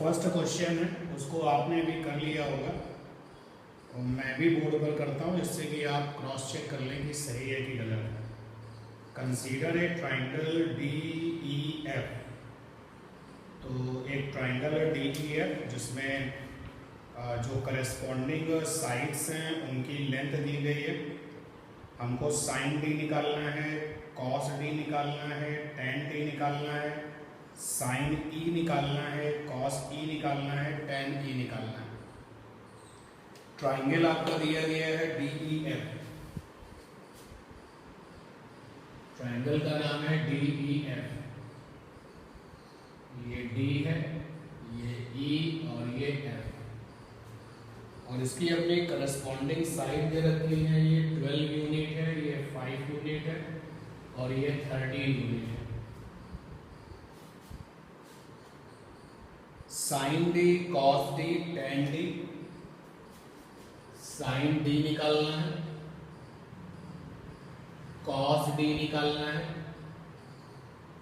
First question है उसको आपने भी कर लिया होगा और मैं भी बोर्ड पर करता हूँ जिससे कि आप क्रॉस चेक कर लें कि सही है कि गलत है। Consider a triangle D E F. तो एक ट्राइंगल है डी ई एफ जिसमें जो करस्पॉन्डिंग साइड्स हैं उनकी लेंथ दी गई है। हमको साइन डी निकालना है, कॉस डी निकालना है, टेन डी निकालना है, साइन ई निकालना है, कॉस ई निकालना है, टेन ई निकालना है। ट्राइंगल आपको दिया गया है डी ई एफ। ट्राइंगल का नाम है डी ई एफ। ये डी है, ये ई और ये एफ, और इसकी अपनी करस्पॉन्डिंग साइड दे रखी है। ये 12 यूनिट है, ये 5 यूनिट है और ये 13 यूनिट है। Sine D, cos D, tan D. Sine D निकालना है, कॉस डी निकालना है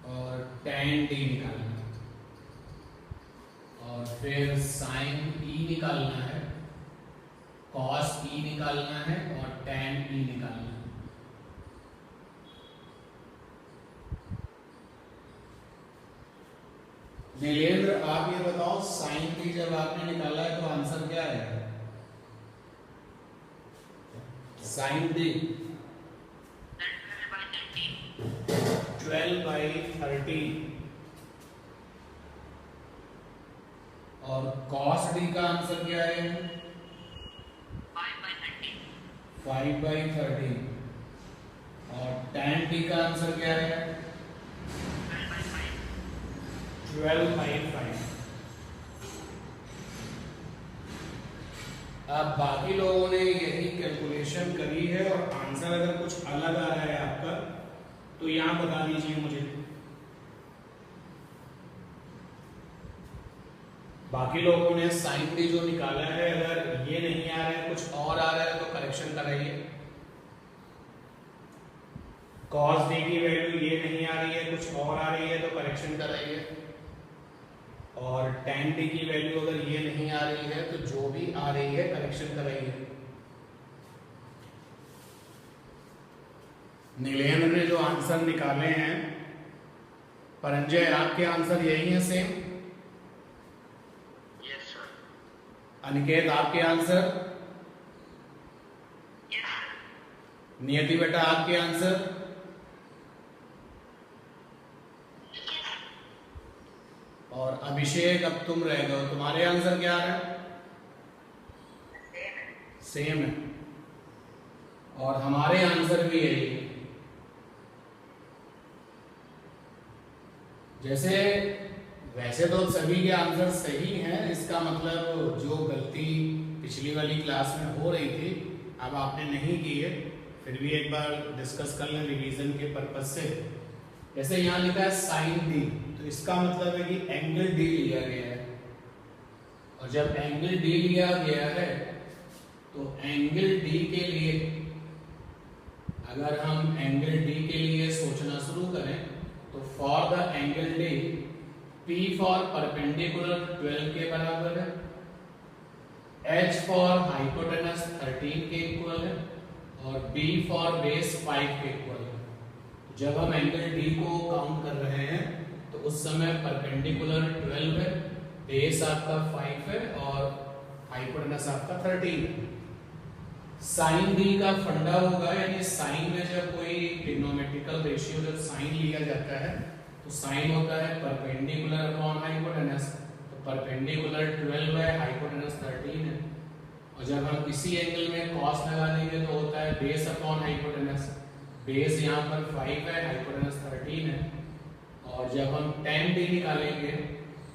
और टेन डी निकालना है, और फिर साइन ई निकालना है, कॉस ई निकालना है और टेन ई निकालना है। नीलेंद्र, आप ये बताओ साइन डी जब आपने निकाला है तो आंसर क्या है? साइन डी 12/13 और कॉस डी का आंसर क्या है? 5/13 और tan डी का आंसर क्या है? 12/5। अब बाकी लोगों ने यही कैलकुलेशन करी है और आंसर अगर कुछ अलग आ रहा है आपका तो यहां बता दीजिए मुझे। बाकी लोगों ने साइन डी जो निकाला है, अगर ये नहीं आ रहा है कुछ और आ रहा है तो करेक्शन कराइए। कॉस डी की वैल्यू ये नहीं आ रही है, कुछ और आ रही है तो करेक्शन कराइए। और टेन डी की वैल्यू अगर ये नहीं आ रही है तो जो भी आ रही है करेक्शन कराइए। नीलेंद्र ने जो आंसर निकाले हैं, परंजय आपके आंसर यही है सेम? Yes sir. अनिकेत आपके आंसर? यस। नियति बेटा आपके आंसर? और अभिषेक अब तुम रह गए, तुम्हारे आंसर क्या आ रहे हैं? सेम है। और हमारे आंसर भी यही है। जैसे वैसे तो सभी के आंसर सही हैं, इसका मतलब जो गलती पिछली वाली क्लास में हो रही थी अब आपने नहीं की है, फिर भी एक बार डिस्कस कर लें रिवीजन के पर्पज से। जैसे यहाँ लिखा है साइन डी, तो इसका मतलब है कि एंगल डी लिया गया है, और जब एंगल डी लिया गया है तो एंगल डी के लिए अगर हम एंगल डी के लिए सोचना शुरू करें तो for the angle D P for perpendicular 12 के बराबर है, H फॉर हाइपोटेनस 13 के इक्वल है और B फॉर बेस 5 के इक्वल है। जब हम एंगल डी को काउंट कर रहे हैं तो उस समय परपेंडिकुलर 12 है, बेस आपका 5 है और हाइपोटेनस आपका 13 है। साइन डी का फंडा होगा, यानी साइन में जब कोई ट्रिग्नोमेट्रिकल रेशियो जब साइन लिया जाता है तो साइन होता है परपेंडिकुलर अपॉन हाइपोटेनस, तो परपेंडिकुलर 12 है, हाइपोटेनस 13 है। और जब हम किसी एंगल में कॉस लगा देंगे तो होता है बेस अपॉन हाइपोटेनस, बेस यहाँ पर 5 है, हाइपोटेनस 13 है। और जब हम tan डी निकालेंगे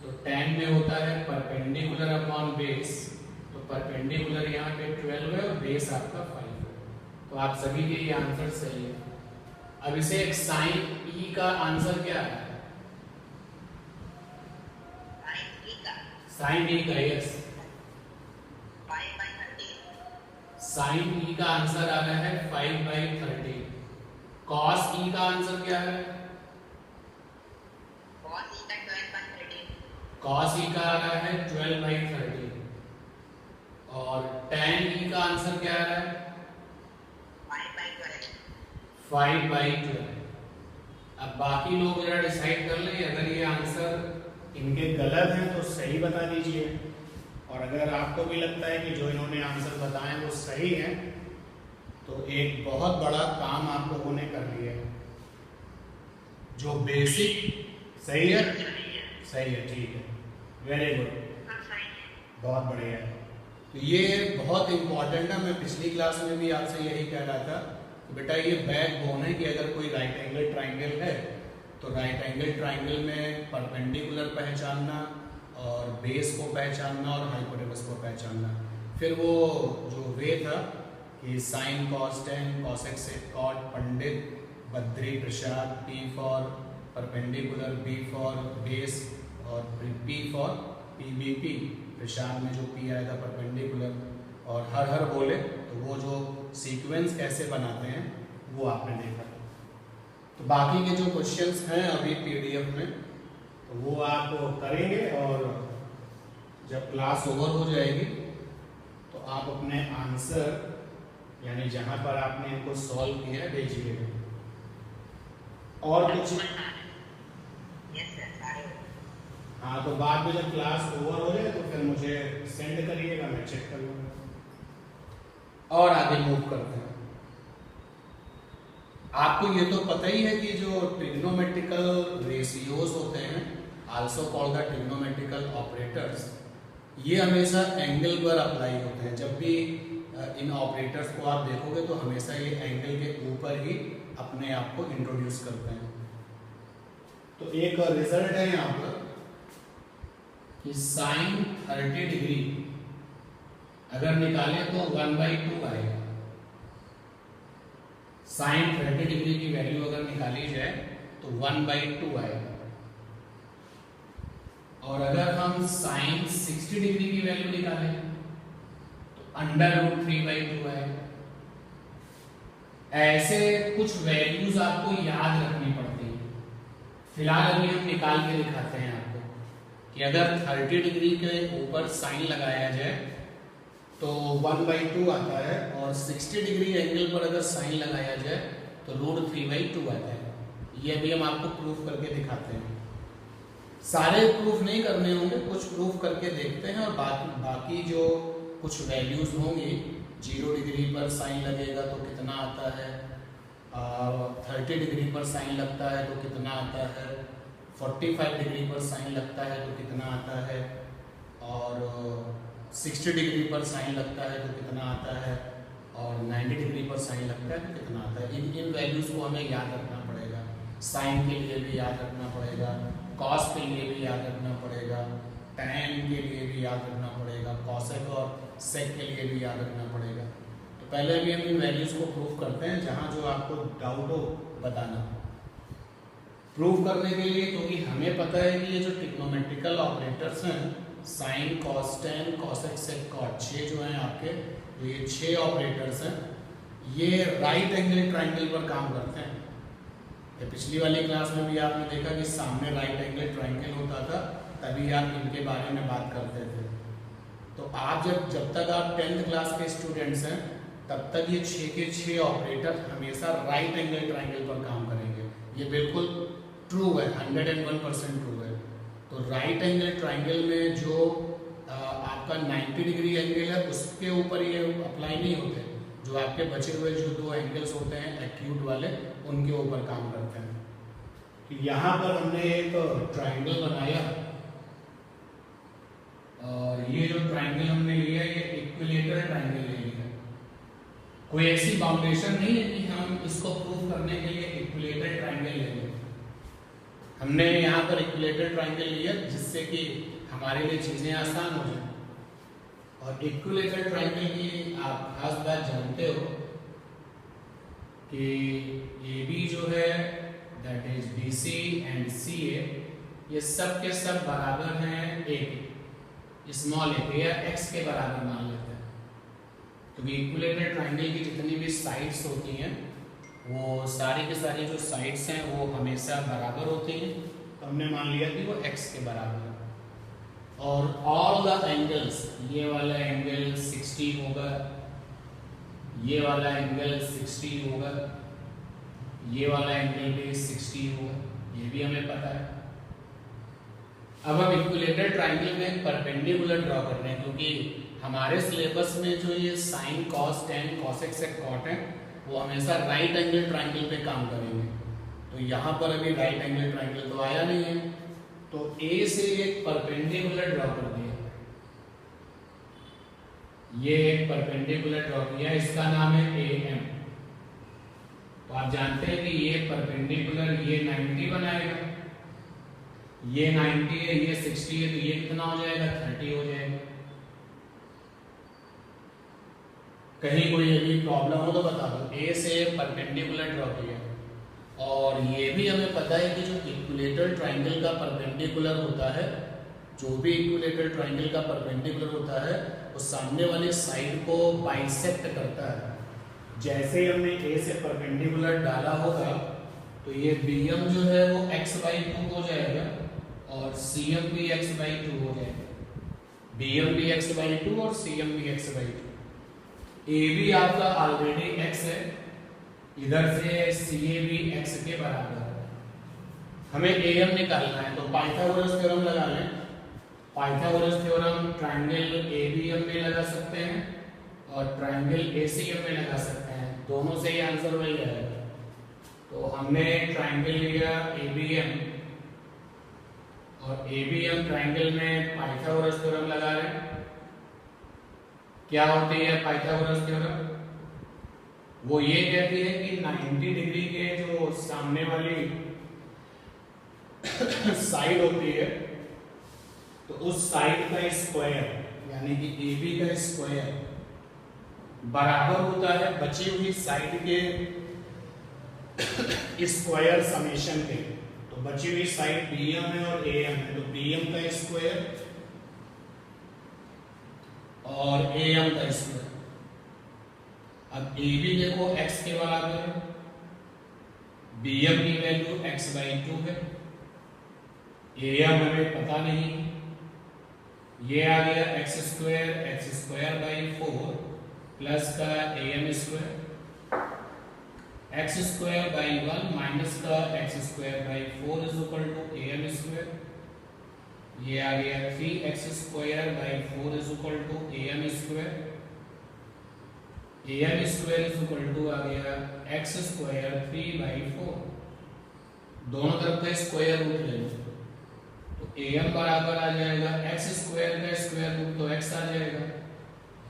तो tan में होता है परपेंडिकुलर अपॉन बेस, तो परपेंडिकुलर यहाँ पे 12 है और बेस आपका 5 है। तो आप सभी के ये आंसर सही है। अब इसे एक साइन ई का आंसर क्या है? साइन ई का, यस, 5/13। साइन ई का आंसर आ रहा है 5/13। कॉस ई का आंसर क्या है? cos e का आ रहा है 12/30 और tan e का आंसर क्या आ रहा है 5/12। अब बाकी लोग जरा डिसाइड कर लें, अगर ये आंसर इनके गलत हैं तो सही बता दीजिए, और अगर आपको भी लगता है कि जो इन्होंने आंसर बताए वो सही है तो एक बहुत बड़ा काम आप लोगों ने कर लिया है। जो बेसिक सही है, सही है, ठीक है, वेरी गुड, बहुत बढ़िया है। तो ये बहुत इंपॉर्टेंट है, मैं पिछली क्लास में भी आपसे यही कह रहा था कि बेटा ये बैकबोन है कि अगर कोई राइट एंगल ट्राइंगल है तो राइट एंगल ट्राइंगल में परपेंडिकुलर पहचानना और बेस को पहचानना और हाइपोटेनस को पहचानना। फिर वो जो वे था कि sine cos tan cosec sec cot Pandit Badri Prasad, P for perpendicular, B for base और P फॉर PBP। प्रसाद में जो P आया था परपेंडिकुलर, और हर हर बोले तो वो जो सीक्वेंस कैसे बनाते हैं वो आपने देखा। तो बाकी के जो क्वेश्चंस हैं अभी PDF में तो वो आप करेंगे, और जब क्लास ओवर हो जाएगी तो आप अपने आंसर यानी जहां पर आपने इनको सॉल्व किया है भेजिएगा। और कुछ हाँ, तो बाद में जब क्लास ओवर हो जाए तो फिर मुझे सेंड करिएगा, मैं चेक कर लूँगा। और आगे मूव करते हैं। आपको ये तो पता ही है कि जो ट्रिग्नोमेट्रिकल रेशियोज होते हैं, also called the trigonometrical operators, ये हमेशा एंगल पर अप्लाई होते हैं। जब भी इन ऑपरेटर्स को आप देखोगे तो हमेशा ये एंगल के ऊपर ही अपने आप को इंट्रोड्यूस करते हैं। तो एक रिजल्ट है यहाँ पर कि साइन 30 डिग्री अगर निकाले तो 1/2 आएगा। साइन 30 डिग्री की वैल्यू अगर निकाली जाए तो 1/2 आएगा, और अगर हम साइन 60 डिग्री की वैल्यू निकालें तो √3/2 आएगा। ऐसे कुछ वैल्यूज आपको याद रखनी पड़ती है। फिलहाल अभी हम निकाल के दिखाते हैं आपको कि अगर 30 डिग्री के ऊपर साइन लगाया जाए तो 1/2 आता है, और 60 डिग्री एंगल पर अगर साइन लगाया जाए तो √3/2 आता है। ये भी हम आपको प्रूफ करके दिखाते हैं। सारे प्रूफ नहीं करने होंगे, कुछ प्रूफ करके देखते हैं, और बाकी जो कुछ वैल्यूज होंगी, 0 डिग्री पर साइन लगेगा तो कितना आता है, 30 डिग्री पर साइन लगता है तो कितना आता है, 45 डिग्री पर साइन लगता है तो कितना आता है, और 60 डिग्री पर साइन लगता है तो कितना आता है, और 90 डिग्री पर साइन लगता है तो कितना आता है। इन वैल्यूज को हमें याद रखना पड़ेगा। साइन के लिए भी याद रखना पड़ेगा, कॉस के लिए भी याद रखना पड़ेगा, टैन के लिए भी याद रखना पड़ेगा, कॉसेक और सेक के लिए भी याद रखना पड़ेगा। तो पहले भी हम इन वैल्यूज को प्रूफ करते हैं, जहाँ जो आपको डाउट हो बताना। प्रूफ करने के लिए, क्योंकि हमें पता है कि ये जो ट्रिग्नोमेट्रिकल ऑपरेटर्स हैं, sine cos tan cosec sec cot, 6 जो हैं आपके, ये 6 ऑपरेटर्स हैं, ये राइट एंगल ट्राइंगल पर काम करते हैं। ये पिछली वाली क्लास में भी आपने देखा कि सामने राइट एंगल ट्राइंगल होता था, तभी आप इनके बारे में बात करते थे। तो आप जब तक आप 10th क्लास के स्टूडेंट्स हैं तब तक ये 6 के 6 ऑपरेटर हमेशा राइट एंगल ट्राइंगल पर काम करेंगे। ये बिल्कुल ट्रू है, 101% ट्रू है। तो राइट एंगल ट्राइंगल में जो आपका 90 डिग्री एंगल है उसके ऊपर ये अप्लाई नहीं होते। जो आपके बचे हुए जो 2 एंगल्स होते हैं एक्यूट वाले, उनके ऊपर काम करते हैं। तो यहाँ पर हमने एक ट्राइंगल बनाया, और ये जो ट्राइंगल हमने लिया ये इक्विलेटरल ट्राइंगल ले लिया। कोई ऐसी बाउंडेशन नहीं है कि हम इसको प्रूव करने के लिए इक्विलेटरल ट्राइंगल ले लें। हमने यहाँ पर इक्विलेटरल ट्राइंगल लिया जिससे कि हमारे लिए चीजें आसान हो जाए। और इक्विलेटरल ट्राइंगल की आप खास बात जानते हो कि AB जो है that is BC and CA, ये सब के सब बराबर हैं A के, स्मॉल a या x के बराबर मान लेते हैं। क्योंकि इक्विलेटरल ट्राइंगल की जितनी भी साइड्स होती हैं वो सारी की सारी जो साइड्स हैं वो हमेशा बराबर होती हैं। तो हमने मान लिया कि वो x के बराबर है। और ऑल द एंगल्स, ये वाला एंगल 60 होगा, ये वाला एंगल 60 होगा, ये वाला एंगल भी 60 होगा, ये भी हमें पता है। अब हम इक्विलेटरल ट्रायंगल में परपेंडिकुलर ड्रॉ कर रहे हैं, क्योंकि हमारे सिलेबस में जो ये sine cos tan cosec sec cot है वो हमेशा राइट एंगल ट्रायंगल पे काम करेंगे। तो यहाँ पर अभी राइट एंगल ट्रायंगल तो आया नहीं है, तो ए से एक परपेंडिकुलर ड्रॉ कर दिया, ये एक परपेंडिकुलर ड्रॉ किया, इसका नाम है ए एम। तो आप जानते हैं कि ये परपेंडिकुलर ये 90 बनाएगा, ये 90 है, ये 60 है, तो ये कितना हो जाएगा 30 हो जाएगा। कहीं कोई यदि प्रॉब्लम हो तो बता दो। ए से परपेंडिकुलर ड्रॉ किया, और ये भी हमें पता है कि जो इक्विलेटरल ट्रायंगल का परपेंडिकुलर होता है, जो भी इक्विलेटरल ट्रायंगल का परपेंडिकुलर होता है वो सामने वाली साइड को बाइसेक्ट करता है। जैसे ही हमने ए से परपेंडिकुलर डाला होगा तो ये BM जो है वो x/2 हो जाएगा और CM भी x/2 हो जाएगा, BM भी x/2 और CM भी x/2। AB आपका ऑलरेडी x है, इधर से CA भी x के बराबर है। हमें AM निकालना है, तो पाइथागोरस थ्योरम लगा लें। पाइथागोरस थ्योरम ट्रायंगल ABM में लगा सकते हैं और ट्रायंगल ACM में लगा सकते हैं, दोनों से ही आंसर वही आएगा। तो हमने ट्रायंगल लिया ABM, और ABM ट्रायंगल में पाइथागोरस थ्योरम लगा रहे हैं। क्या होती है पाइथागोरस थ्योरम? वो ये कहती है कि 90 डिग्री के जो सामने वाली साइड होती है, तो उस साइड का स्क्वायर यानी कि AB का स्क्वायर बराबर होता है बची हुई साइड के स्क्वायर समेशन के। तो बची हुई साइड BM है और AM है, तो BM का स्क्वायर और AM का स्क्वायर। अब AB देखो x के बराबर है, BM की वैल्यू x/2 है, AM हमें पता नहीं, ये आ गया x² प्लस का AM² x² माइनस का x²/4 is equal to AM²। ये आ गया 3x²/4 is equal to AM²। AM² is equal to आ गया x² 3/4। दोनों तरफ का स्क्वायर रूट ले लो, तो AM बराबर आ जाएगा x² का स्क्वायर रूट तो x आ जाएगा,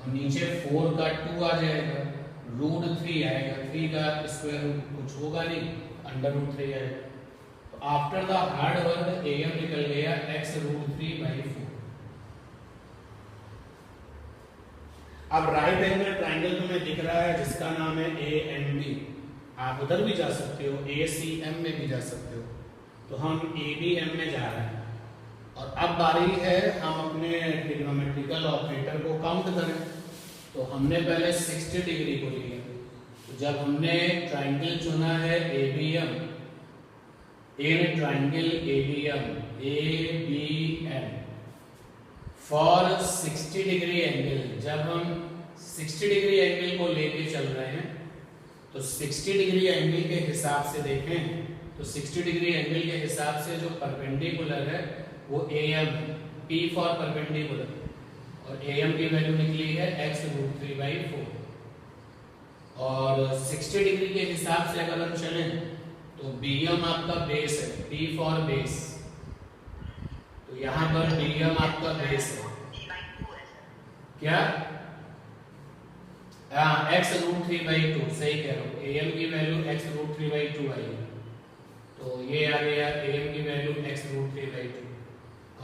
और नीचे 4 का 2 आ जाएगा, √3 आएगा, 3 का स्क्वायर रूट कुछ होगा नहीं, √3 आएगा। तो after the hard work AM निकल गया x√3/4। अब राइट एंगल ट्रायंगल तुम्हें दिख रहा है जिसका नाम है ANB। आप उधर भी जा सकते हो, ACM में भी जा सकते हो, तो हम ABM में जा रहे हैं। और अब बारी है हम अपने ट्रिग्नोमेट्रिकल ऑपरेटर को काउंट करें। तो हमने पहले 60 डिग्री को लिया, तो जब हमने ट्रायंगल चुना है ABM, in triangle ABM for 60 degree angle, जब हम 60 डिग्री एंगल को लेके चल रहे हैं, तो 60 डिग्री एंगल के हिसाब से देखें तो 60 डिग्री एंगल के हिसाब से जो परपेंडिकुलर है वो AM, P फॉर परपेंडिकुलर, और AM की वैल्यू निकली है x√3/4। और 60 डिग्री के हिसाब से अगर हम चलें तो BM आपका बेस है, P फॉर बेस, तो यहाँ पर BM आपका बेस है क्या? हाँ, x√3/2, सही कह रहा हूँ, AM की वैल्यू x√3/2 आई, तो ये आ गया AM की वैल्यू x√3/2।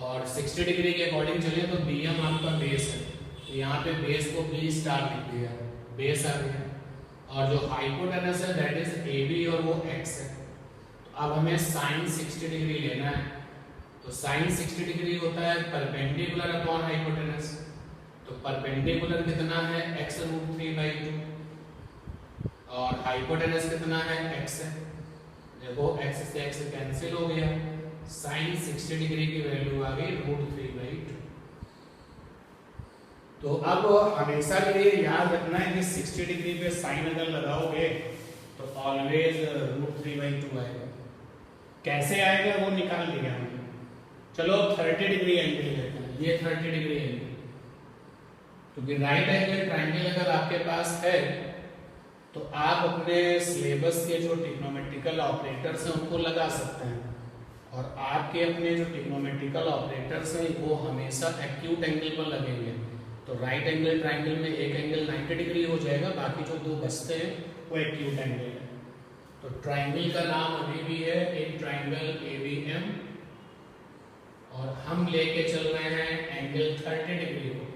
और 60 डिग्री के अकॉर्डिंग चले तो BM आपका बेस है, तो यहाँ पे बेस को B स्टार लिख दिया, बेस आ गया। और जो हाइपोटेनस है दैट इज AB और वो x है। तो अब हमें साइन 60 डिग्री लेना है, तो साइन 60 डिग्री होता है परपेंडिकुलर अपॉन हाइपोटेनस, तो परपेंडिकुलर कितना है x√3/2 और हाइपोटेनस कितना है x है। देखो x से x कैंसिल हो गया, साइन 60 डिग्री की वैल्यू आ गई √3/2। तो अब हमेशा के लिए याद रखना है कि 60 डिग्री पे साइन अगर लगाओगे तो ऑलवेज √3/2 आएगा। कैसे आएगा वो निकाल लिया हमने। चलो 30 डिग्री एंगल लेते हैं, ये 30 डिग्री एंगल, क्योंकि राइट एंगल ट्रायंगल अगर आपके पास है तो आप अपने सिलेबस के जो ट्रिग्नोमेट्रिकल ऑपरेटर्स हैं उनको लगा सकते हैं, और आपके अपने जो ट्रिग्नोमेट्रिकल ऑपरेटर्स हैं वो हमेशा एक्यूट एंगल पर लगेंगे। तो राइट एंगल ट्रायंगल में एक एंगल 90 डिग्री हो जाएगा, बाकी जो दो बचते हैं वो एक्यूट एंगल है। तो ट्रायंगल का नाम अभी भी है एक ट्रायंगल ABM, और हम लेके चल रहे हैं एंगल 30 डिग्री को।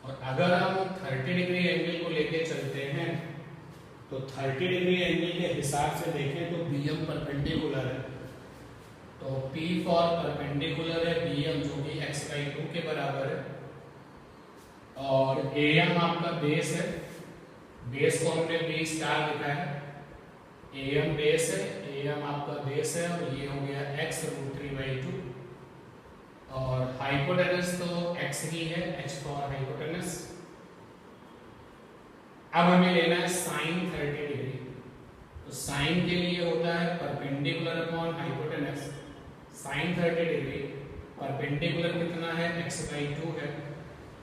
और अगर हम 30 डिग्री एंगल को लेके चलते हैं तो 30 डिग्री एंगल के हिसाब से देखें तो BM परपेंडिकुलर है, तो P फॉर परपेंडिकुलर है BM जो कि x/2 के बराबर है, और AM आपका बेस है, बेस को हमने B स्टार लिखा है, AM बेस है, AM आपका बेस है, और ये हो गया x √3/2, और हाइपोटेनस तो x ही है, h फॉर हाइपोटेनस। अब हमें लेना है साइन 30 डिग्री, तो साइन के लिए होता है perpendicular upon hypotenuse. Sine 30 degree perpendicular कितना है x/2 है,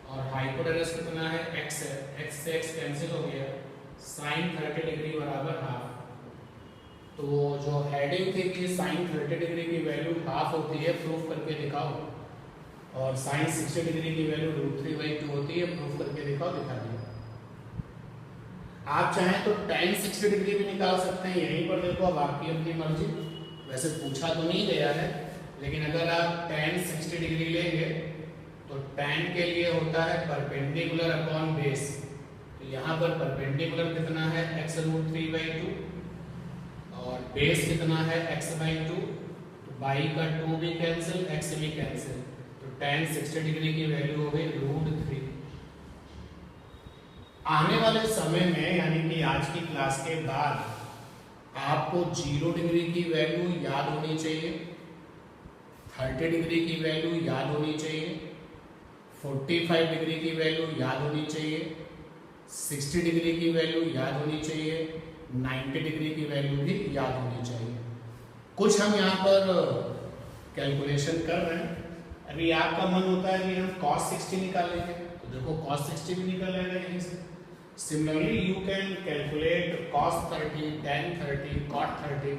और हाइपोटेनस कितना है x है, x से x कैंसिल हो गया, साइन 30 डिग्री बराबर हाफ। तो जो हेडिंग थी कि साइन 30 डिग्री की वैल्यू हाफ होती है, प्रूफ करके दिखाओ, और साइन 60 डिग्री की वैल्यू √3/2 होती है, प्रूफ करके दिखाओ, दिखा दिया। आप चाहें तो tan 60 डिग्री भी निकाल सकते हैं, यहीं पर देखो, अब आपकी अपनी मर्जी, वैसे पूछा तो नहीं गया है, लेकिन अगर आप tan 60 डिग्री लेंगे तो tan के लिए होता है परपेंडिकुलर अपॉन बेस, तो यहाँ पर परपेंडिकुलर कितना है x √3/2, और बेस कितना है x/2, तो बाई का 2 भी कैंसिल, x भी कैंसिल, तो tan 60 डिग्री की वैल्यू हो गई √3। आने वाले समय में यानी कि आज की क्लास के बाद आपको 0 डिग्री की वैल्यू याद होनी चाहिए, 30 डिग्री की वैल्यू याद होनी चाहिए, 45 डिग्री की वैल्यू याद होनी चाहिए, 60 डिग्री की वैल्यू याद होनी चाहिए, 90 डिग्री की वैल्यू भी याद होनी चाहिए। कुछ हम यहाँ पर कैलकुलेशन कर रहे हैं। अभी आपका मन होता है कि हम cos 60 निकालेंगे, तो देखो cos 60 भी निकल आएगा यहीं से। Similarly you can calculate cos 30, tan 30, cot 30,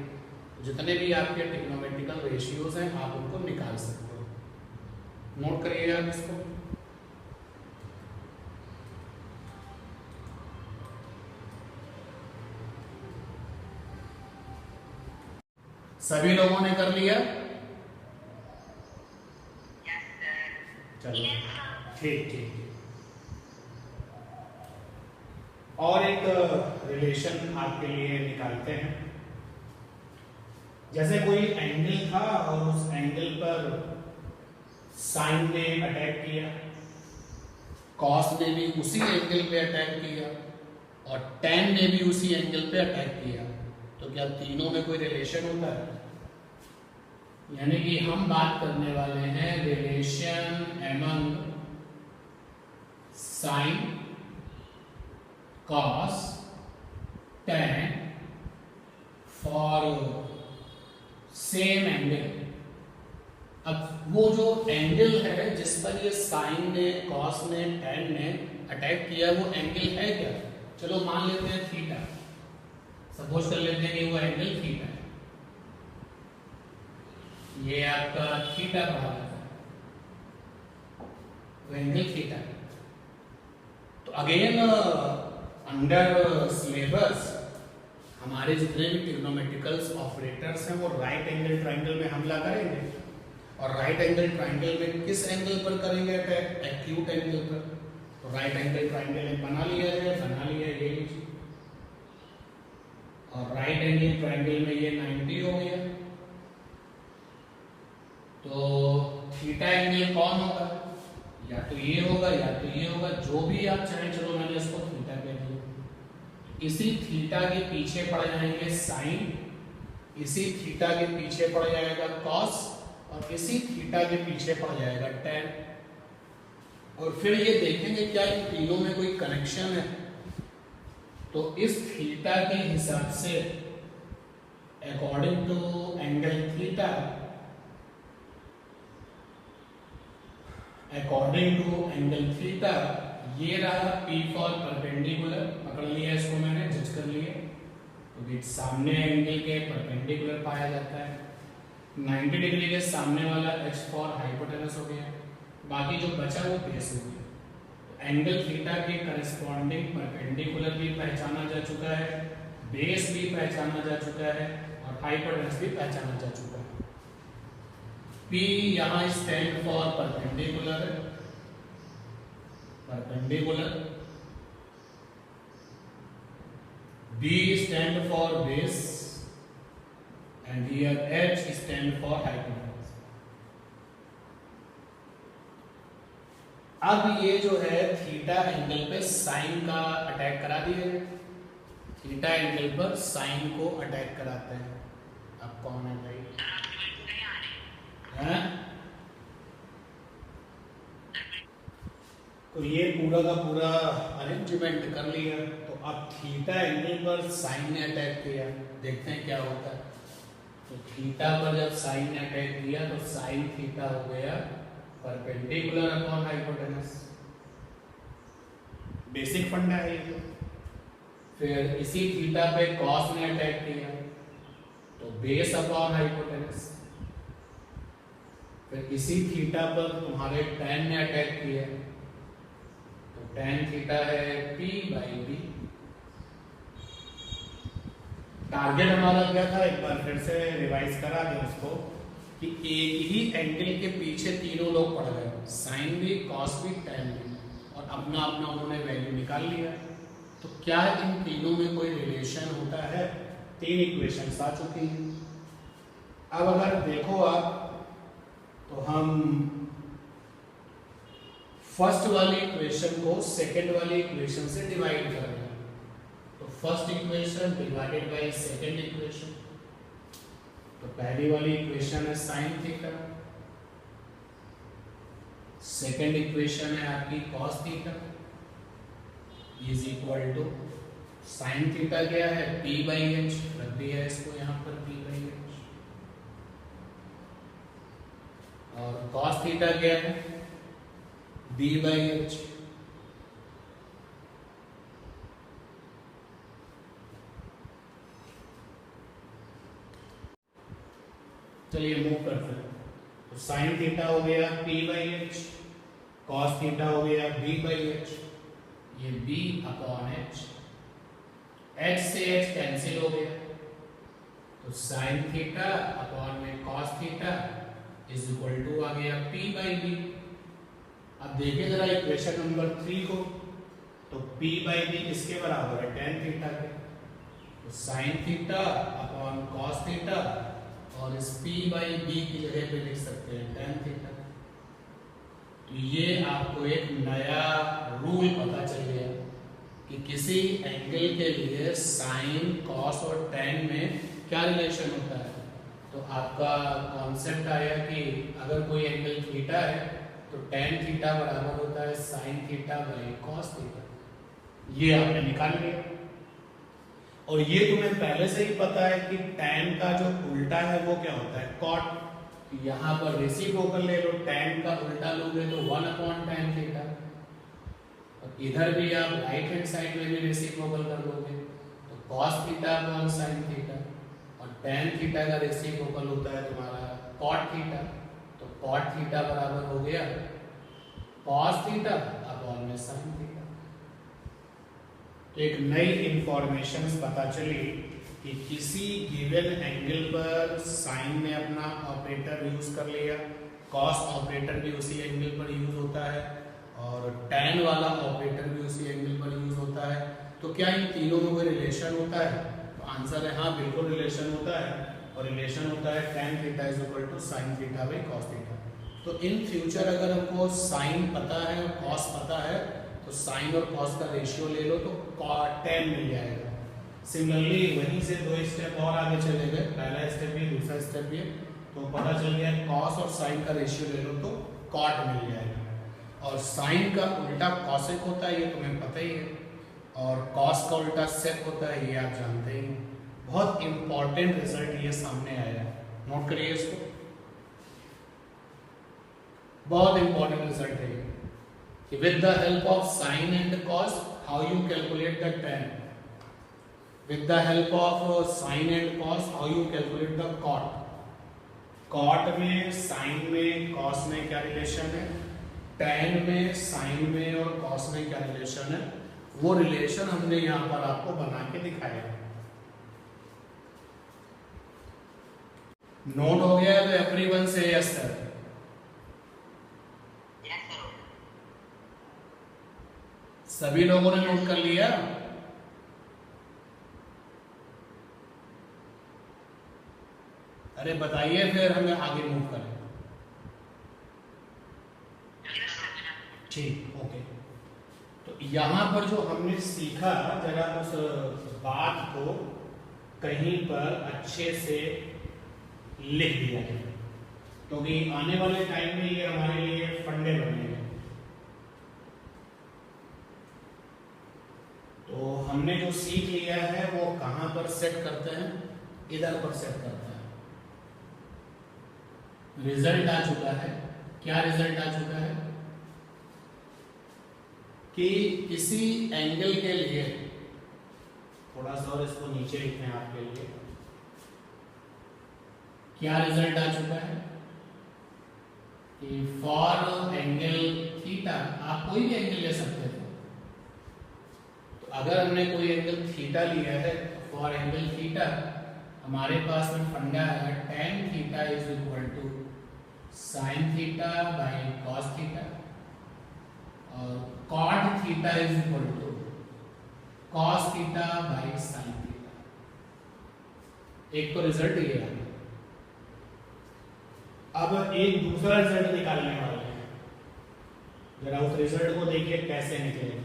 जितने भी आपके ट्रिग्नोमेट्रिकल रेशियोज हैं आप उनको निकाल सकते हो। नोट करिए आप इसको। सभी लोगों ने कर लिया? चलो ठीक ठीक। और एक रिलेशन आपके लिए निकालते हैं। जैसे कोई एंगल था और उस एंगल पर साइन ने अटैक किया, कॉस ने भी उसी एंगल पे अटैक किया, और tan ने भी उसी एंगल पे अटैक किया, तो क्या तीनों में कोई रिलेशन होता है? यानी कि हम बात करने वाले हैं relation among sine, cos, tan for same angle. अब वो जो एंगल है जिस पर ये साइन ने, कॉस ने, tan ने अटैक किया, वो एंगल है क्या? चलो मान लेते हैं थीटा, सपोज कर लेते हैं कि वो एंगल थीटा है, ये आपका थीटा कहा जाता है, वो एंगल थीटा है। तो अगेन अंडर सिलेबस हमारे जितने भी ट्रिग्नोमेट्रिकल ऑपरेटर्स हैं वो राइट एंगल ट्रायंगल में हमला करेंगे, और राइट एंगल ट्रायंगल में किस एंगल पर करेंगे अटैक? एक्यूट एंगल पर। तो राइट एंगल ट्रायंगल एक बना लिया है, बना लिया ये लीजिए, और राइट एंगल ट्रायंगल में ये 90 हो गया। तो थीटा एंगल कौन होगा? या तो ये होगा या तो ये होगा, जो भी आप चाहें। चलो मैंने इसको थीटा कह दिया। इसी थीटा के पीछे पड़ जाएंगे साइन, इसी थीटा के पीछे पड़ जाएगा कॉस, और इसी थीटा के पीछे पड़ जाएगा tan। और फिर ये देखेंगे क्या इन तीनों में कोई कनेक्शन है। तो इस थीटा के हिसाब से according to angle theta, according to angle theta, ये रहा P फॉर परपेंडिकुलर, पकड़ लिया इसको मैंने, जज कर लिया। तो सामने एंगल के परपेंडिकुलर पाया जाता है। 90 डिग्री के सामने वाला H फॉर हाइपोटेनस हो गया, बाकी जो बचा वो बेस हो गया। एंगल थीटा के करस्पॉन्डिंग परपेंडिकुलर भी पहचाना जा चुका है, बेस भी पहचाना जा चुका है और हाइपोटेनस भी पहचाना जा चुका है। P यहाँ स्टैंड फॉर परपेंडिकुलर है, perpendicular. B stand for base and here H stand for hypotenuse। अब ये जो है थीटा एंगल पे साइन का अटैक करा दिए, थीटा एंगल पर साइन को अटैक कराते हैं। अब कौन है भाई? हैं? तो ये पूरा का पूरा अरेंजमेंट कर लिया। तो अब थीटा एंगल पर साइन ने अटैक किया, देखते हैं क्या होता है। तो थीटा पर जब साइन ने अटैक किया तो साइन थीटा हो गया परपेंडिकुलर अपॉन हाइपोटेनस, बेसिक फंडा है ये। फिर इसी थीटा पे कॉस ने अटैक किया तो बेस अपॉन हाइपोटेनस। फिर इसी थीटा पर तुम्हारे tan ने अटैक किया तो tan थीटा है P बाई B। टारगेट हमारा क्या था, एक बार फिर से रिवाइज करा दें उसको, कि एक ही एंगल के पीछे तीनों लोग पड़ गए, साइन भी, कॉस भी, tan भी, और अपना अपना उन्होंने वैल्यू निकाल लिया। तो क्या इन तीनों में कोई रिलेशन होता है? 3 इक्वेशंस आ चुकी हैं। अब अगर देखो आप, तो हम फर्स्ट वाली इक्वेशन को सेकंड वाली इक्वेशन से डिवाइड कर रहे हैं। तो first equation divided by second equation, तो पहली वाली इक्वेशन है साइन थीटा, सेकंड इक्वेशन है आपकी cos theta is equal to sine theta क्या है P बाई एच, रख दिया इसको यहाँ पर P बाई एच, और कॉस थीटा क्या है B बाई एच। चलिए मूव करते हैं। तो साइन थीटा हो गया P by H, cos theta हो गया B बाई एच, ये B अपॉन एच, एच से एच कैंसिल हो गया, तो साइन थीटा अपॉन में cos theta is equal to आ गया P बाई B। अब देखिए जरा इक्वेशन नंबर 3 को, तो P बाई B किसके बराबर है? tan थीटा के। तो sine theta upon cos theta, और इस P बाई B की जगह पे लिख सकते हैं tan थीटा। तो ये आपको एक नया रूल पता चल गया कि किसी एंगल के लिए साइन, कॉस और tan में क्या रिलेशन होता है। तो आपका कॉन्सेप्ट आया कि अगर कोई एंगल थीटा है तो tan थीटा बराबर होता है sign theta by cos theta, ये आपने निकाल लिया। और ये तुम्हें पहले से ही पता है कि tan का जो उल्टा है वो क्या होता है? cot। यहाँ पर रेसिप्रोकल ले लो, tan का उल्टा लोगे तो 1 अपॉन tan थीटा, और इधर भी आप राइट हैंड साइड में भी रेसिप्रोकल कर लोगे तो cos theta upon sin theta, और tan थीटा का रेसिप्रोकल होता है तुम्हारा cot थीटा, तो cot थीटा बराबर हो गया cos थीटा अपॉन में sin थीटा। तो एक नई इंफॉर्मेशन पता चली कि किसी गिवन एंगल पर साइन ने अपना ऑपरेटर यूज कर लिया, कॉस ऑपरेटर भी उसी एंगल पर यूज होता है, और tan वाला ऑपरेटर भी उसी एंगल पर यूज होता है। तो क्या इन तीनों में कोई रिलेशन होता है? तो आंसर है हाँ, बिल्कुल रिलेशन होता है, और रिलेशन होता है tan theta is equal to sine theta by cos theta. तो इन फ्यूचर अगर हमको साइन पता है और कॉस पता है तो साइन और कॉस का रेशियो ले लो तो tan मिल जाएगा। सिमिलरली वहीं से 2 स्टेप और आगे चले गए, पहला स्टेप ये, दूसरा स्टेप ये, तो पता चल गया कॉस और साइन का रेशियो ले लो तो cot मिल जाएगा। और साइन का उल्टा कॉसेक होता है, ये तुम्हें पता ही है, और कॉस का उल्टा सेक होता है, ये आप जानते ही हैं। बहुत इंपॉर्टेंट रिजल्ट ये सामने आया है, नोट करिए इसको, बहुत इंपॉर्टेंट रिजल्ट है ये कि with the help of sine and cos how you calculate the tan, with the help of sin and cos how you calculate the cot. cot में sin में cos में क्या रिलेशन है, tan में sin में और cos में क्या रिलेशन है, वो रिलेशन हमने यहाँ पर आपको बना के दिखाया है। नोट हो गया है तो एवरीवन से यस सर। सभी लोगों ने नोट कर लिया? अरे बताइए फिर हमें आगे मूव करें। ठीक, ओके। तो यहां पर जो हमने सीखा, जरा उस बात को कहीं पर अच्छे से लिख दिया है, क्योंकि आने वाले टाइम में ये हमारे लिए फंडे बनेंगे। तो हमने जो सीख लिया है वो कहां पर सेट करते हैं, इधर पर सेट करते हैं। रिजल्ट आ चुका है, क्या रिजल्ट आ चुका है कि किसी एंगल के लिए, थोड़ा सा और इसको नीचे लिखते हैं आपके लिए, क्या रिजल्ट आ चुका है कि फॉर एंगल थीटा, आप कोई भी एंगल ले सकते थे, तो अगर हमने कोई एंगल थीटा लिया है, फॉर एंगल थीटा हमारे पास में फंडा है tan theta is equal to sine theta by cos theta, और cot theta is equal to cos theta by sine theta. एक तो रिजल्ट ये है। अब एक दूसरा रिजल्ट निकालने वाले हैं, जरा उस रिजल्ट को देखिए कैसे निकलेगा।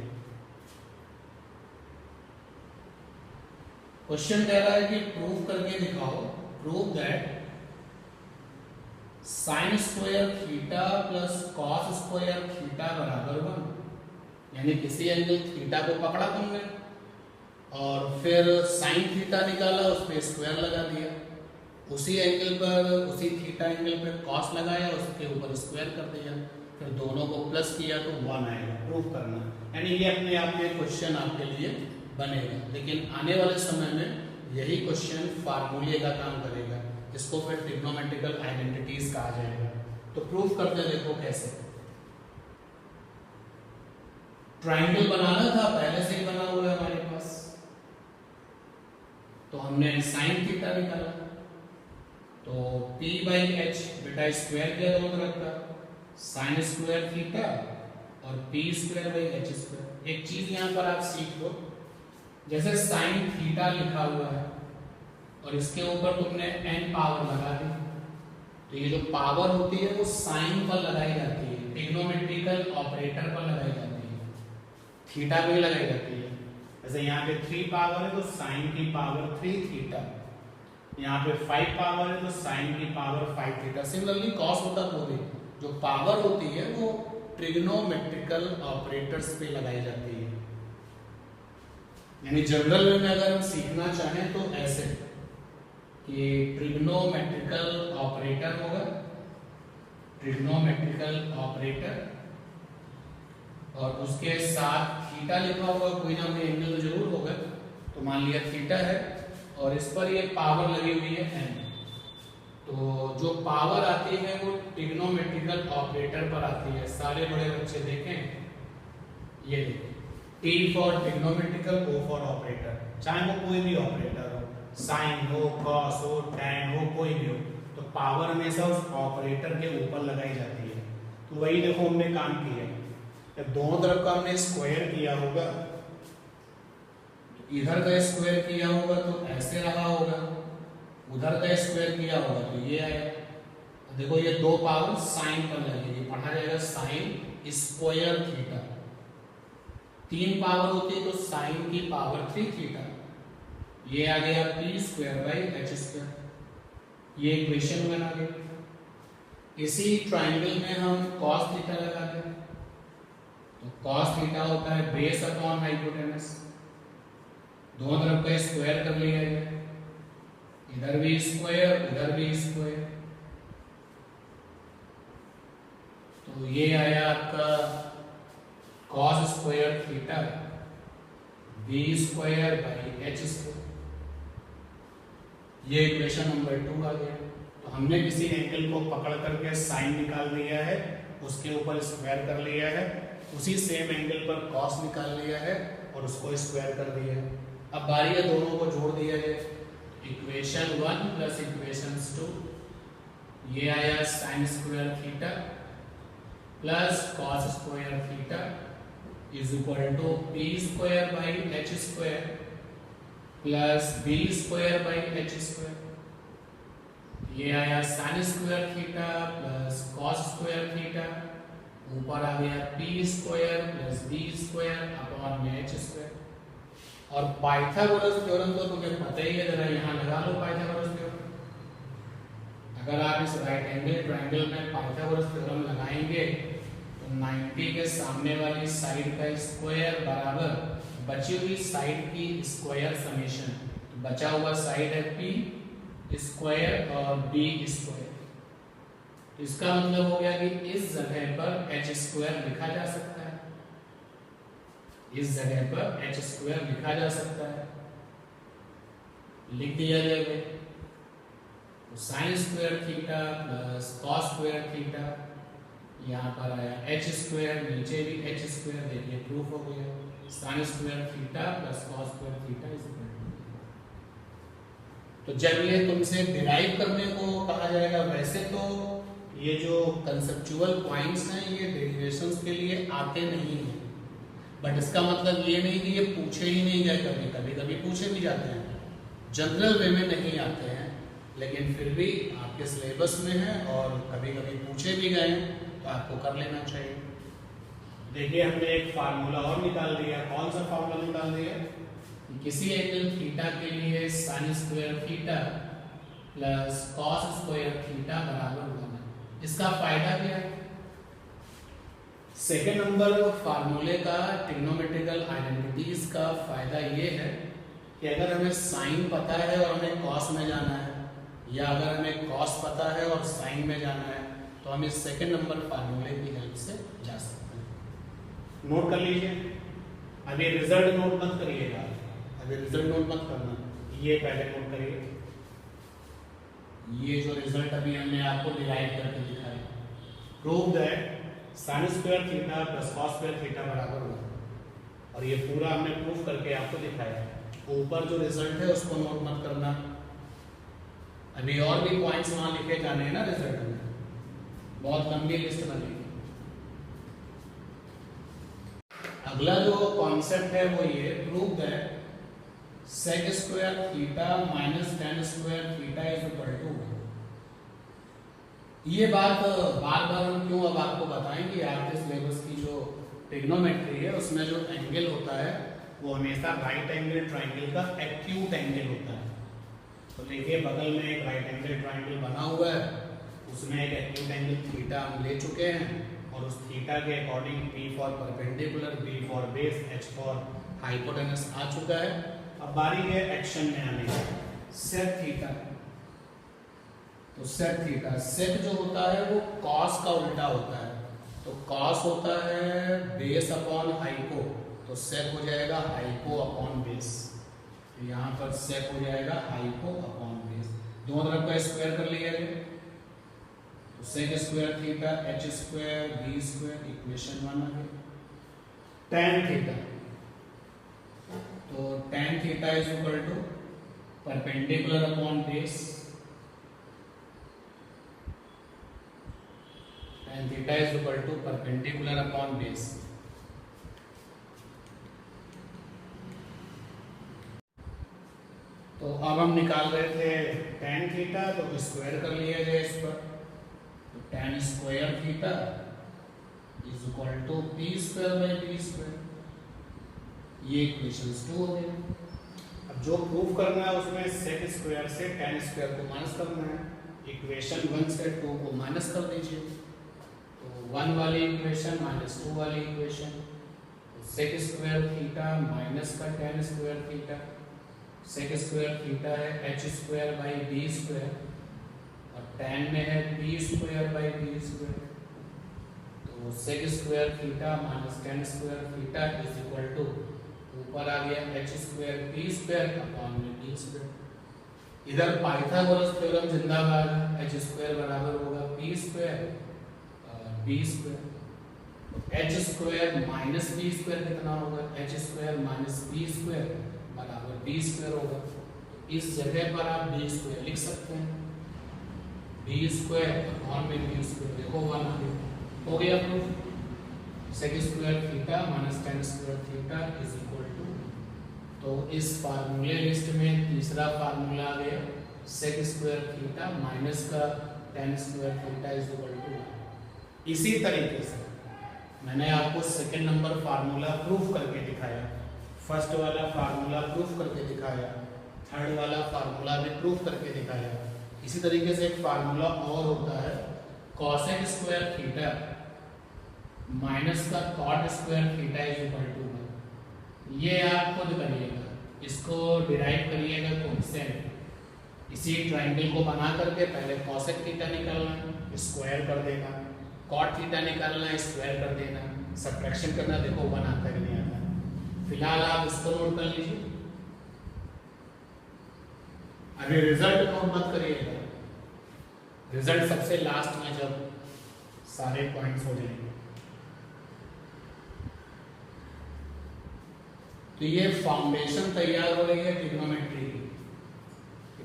क्वेश्चन कह रहा है कि प्रूव करके दिखाओ, prove that sine square theta plus cos square theta बराबर 1। यानी किसी एंगल थीटा को पकड़ा तुमने और फिर साइन थीटा निकाला, उस पर स्क्वायर लगा दिया, उसी एंगल पर, उसी थीटा एंगल पर कॉस लगाया, उसके ऊपर स्क्वायर कर दिया, फिर दोनों को प्लस किया तो 1 आएगा। प्रूफ करना, यानी ये अपने आप में क्वेश्चन आपके लिए बनेगा, लेकिन आने वाले समय में यही क्वेश्चन फार्मूले का काम करेगा, इसको फिर ट्रिग्नोमेट्रिकल आइडेंटिटीज कहा जाएगा। तो प्रूफ करते हैं, देखो कैसे। ट्राइंगल बनाना था, पहले से ही बना हुआ है हमारे पास, तो हमने साइन थीटा निकाला, तो p बाई एच बेटा स्क्वायर किया दोनों तरफ का, साइन स्क्वायर थीटा और p square by H square. एक चीज यहां पर आप सीख लो, जैसे साइन थीटा लिखा हुआ है और इसके ऊपर तुमने n पावर लगा दी, तो ये जो पावर होती है वो साइन पर लगाई जाती है, ट्रिग्नोमेट्रिकल ऑपरेटर पर लगाई जाती है, थीटा पे लगाई जाती है। जैसे यहाँ पे 3 पावर है तो साइन की पावर 3 थीटा, यहाँ पे 5 पावर है तो साइन की पावर 5 थीटा। सिमिलरली कॉस होता तो भी जो पावर होती है वो ट्रिग्नोमेट्रिकल ऑपरेटर्स पे लगाई जाती है। यानी जनरल में अगर हम सीखना चाहें तो ऐसे कि ट्रिग्नोमेट्रिकल ऑपरेटर होगा, ट्रिग्नोमेट्रिकल ऑपरेटर, और उसके साथ थीटा लिखा होगा, कोई ना कोई एंगल तो जरूर होगा, तो मान लिया थीटा है और इस पर ये पावर लगी हुई है n, तो जो पावर आती है वो ट्रिग्नोमेट्रिकल ऑपरेटर पर आती है। सारे बड़े बच्चे देखें, ये देखें, T for trigonometrical, O for operator, चाहे वो कोई भी ऑपरेटर हो, साइन हो, कॉस हो, टैन हो, कोई भी हो, तो पावर हमेशा उस ऑपरेटर के ऊपर लगाई जाती है। तो वही देखो हमने काम किया है, जब दोनों तरफ का हमने स्क्वायर किया होगा, इधर का स्क्वायर किया होगा तो ऐसे रहा होगा, उधर का स्क्वायर किया होगा तो ये आएगा। तो देखो ये 2 पावर साइन पर लगेगी, पढ़ा जाएगा साइन स्क्वायर थीटा। 3 पावर होती है तो साइन की पावर 3 थीटा, ये आ गया p square by H square. ये इक्वेशन बना गया। इसी ट्राइंगल में हम cos थीटा लगा दें, तो cos थीटा होता है बेस अपॉन हाइपोटेनस, दोनों तरफ का स्क्वायर कर लिया जाए, इधर भी स्क्वायर उधर भी स्क्वायर, तो ये आया आपका cos square theta b square by h square. ये इक्वेशन नंबर 2 आ गया। तो हमने किसी एंगल को पकड़ करके साइन निकाल दिया है, उसके ऊपर स्क्वायर कर लिया है, उसी सेम एंगल पर cos निकाल लिया है और उसको स्क्वायर कर दिया है। अब बारी है दोनों को जोड़ दिया जाए, इक्वेशन 1 प्लस इक्वेशन 2, ये आया sine square theta plus cos square theta is equal to p square by h square plus b square by h square. ये आया sine square theta plus cos square theta, ऊपर आ गया p square plus b square upon में h square. और Pythagoras theorem तो तुम्हें पता ही है, जरा यहाँ लगा लो पाइथागोरस थ्योरम। अगर आप इस राइट एंगल ट्रायंगल में पाइथागोरस थ्योरम लगाएंगे तो 90 के सामने वाली साइड का स्क्वायर बराबर बची हुई साइड की स्क्वायर समेशन, तो बचा हुआ साइड है p स्क्वायर और b स्क्वायर। इसका मतलब हो गया कि इस जगह पर h स्क्वायर लिखा जा सकता है, इस जगह पर h स्क्वायर लिखा जा सकता है, लिख दिया जाएगा। तो sign square theta plus cos square theta, यहाँ पर आया h स्क्वायर, नीचे भी h स्क्वायर, देखिए प्रूफ हो गया। Sine square theta plus cos square theta is equal to. तो जब ये तुमसे डिराइव करने को कहा जाएगा, वैसे तो ये जो कंसेप्चुअल पॉइंट्स हैं ये डेरिवेशंस के लिए आते नहीं हैं, बट इसका मतलब ये नहीं कि ये पूछे ही नहीं गए, कभी कभी कभी पूछे भी जाते हैं, जनरल वे में नहीं आते हैं, लेकिन फिर भी आपके सिलेबस में है और कभी कभी पूछे भी गए हैं, तो आपको कर लेना चाहिए। देखिए हमने एक फार्मूला और निकाल दिया। कौन सा फार्मूला निकाल दिया? किसी एंगल थीटा के लिए sign square theta plus cos square theta बराबर 1। इसका फायदा क्या है? सेकेंड नंबर फार्मूले का ट्रिग्नोमेट्रिकल आइडेंटिटीज का फायदा ये है कि अगर हमें साइन पता है और हमें cos में जाना है, या अगर हमें cos पता है और साइन में जाना है, तो हम इस सेकेंड नंबर फार्मूले की हेल्प से जा सकते हैं। नोट कर लीजिए, अभी रिजल्ट नोट मत करिएगा, अभी रिजल्ट नोट मत करना, ये पहले नोट करिए। ये जो रिजल्ट अभी हमने आपको डिराइव करके दिखाया, prove that sine square theta plus cos square theta बराबर होगा, और ये पूरा हमने प्रूफ करके आपको दिखाया। ऊपर जो रिजल्ट है उसको नोट मत करना, अभी और भी पॉइंट्स वहां लिखे जाने हैं ना रिजल्ट में, बहुत लंबी लिस्ट बनेगी। अगला जो कॉन्सेप्ट है वो ये, prove that sec square theta minus tan square theta is equal to 1। ये बात बार बार हम क्यों अब आपको बताएंगे, आपके सिलेबस की जो ट्रिग्नोमेट्री है उसमें जो एंगल होता है वो हमेशा राइट एंगल ट्राइंगल का एक्यूट एंगल होता है। तो देखिए बगल में एक राइट एंगल ट्राइंगल बना हुआ है, उसमें एक एक्यूट एंगल थीटा हम ले चुके हैं, और उस थीटा के according P for perpendicular, B for base, H for hypotenuse आ चुका है। अब बारी है एक्शन में आने की, सेक थीटा। तो सेक थीटा, सेक जो होता है वो cos का उल्टा होता है, तो cos होता है बेस अपॉन हाइपो, तो सेक हो जाएगा हाइपो अपॉन बेस। तो यहाँ पर सेक हो जाएगा हाइपो अपॉन बेस, दोनों तरफ का स्क्वायर कर लिया जाए, तो sec square theta h square b square, equation 1 आ गई। tan थीटा, तो tan theta is equal to perpendicular upon base, tan theta is equal to perpendicular upon base. तो अब हम निकाल रहे थे tan थीटा, तो स्क्वायर कर लिया जाए इस पर, तो tan square theta is equal to p square by b square. ये इक्वेशन 2 हो गया। अब जो प्रूफ करना है उसमें सेक स्क्वायर से tan स्क्वायर को माइनस करना है, इक्वेशन 1 से 2 को माइनस कर दीजिए, तो तो 1 वाली इक्वेशन माइनस 2 वाली equation, sec square theta minus का tan square theta, sec square theta है H square by B square और टेन में है B square by B square. तो sec square theta minus tan square theta is equal to ऊपर आ गया H square B square upon में B square. इधर पाइथागोरस थ्योरम जिंदाबाद, एच स्क्वायर बराबर होगा B square B square. H square minus B square कितना होगा, H square minus B square बराबर बी स्क्वायर होगा। तो इस जगह पर आप बी स्क्वायर लिख सकते हैं, बी स्क्वायर अपॉन में बी स्क्वायर, देखो 1 हो गया proof. Sec square theta minus tan square theta is equal to, तो इस फार्मूले लिस्ट में तीसरा फार्मूला आ गया सेक स्क्वायर थीटा माइनस का tan square theta is equal to. इसी तरीके से मैंने आपको सेकंड नंबर फार्मूला प्रूफ करके दिखाया, फर्स्ट वाला फार्मूला प्रूफ करके दिखाया, थर्ड वाला फार्मूला भी प्रूफ करके दिखाया। इसी तरीके से एक फार्मूला और होता है कॉसेक स्क्वायर थीटा माइनस का cot square theta is equal to. ये आप खुद करिएगा, इसको डिराइव करिएगा कोसेक। इसी ट्रायंगल को बना करके पहले कॉसेक थीटा निकालना, स्क्वायर कर देना, कॉट थीटा निकालना, स्क्वायर कर देना, सब्ट्रैक्शन करना, देखो 1 आता है कि नहीं आता। फिलहाल आप इसको नोट कर लीजिए, अभी रिजल्ट नोट मत करिएगा, रिजल्ट सबसे लास्ट में जब सारे पॉइंट्स हो जाएंगे। तो ये फाउंडेशन तैयार हो रही है ट्रिग्नोमेट्री की।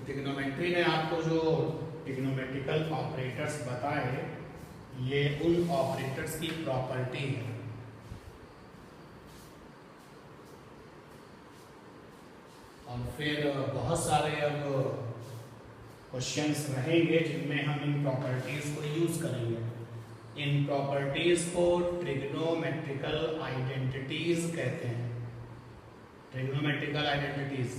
ट्रिग्नोमेट्री ने आपको जो ट्रिग्नोमेट्रिकल ऑपरेटर्स बताए, ये उन ऑपरेटर्स की प्रॉपर्टी है। और फिर बहुत सारे अब क्वेश्चंस रहेंगे जिनमें हम इन प्रॉपर्टीज को यूज करेंगे। इन प्रॉपर्टीज को ट्रिग्नोमेट्रिकल आइडेंटिटीज कहते हैं। ट्रिग्नोमेट्रिकल आइडेंटिटीज,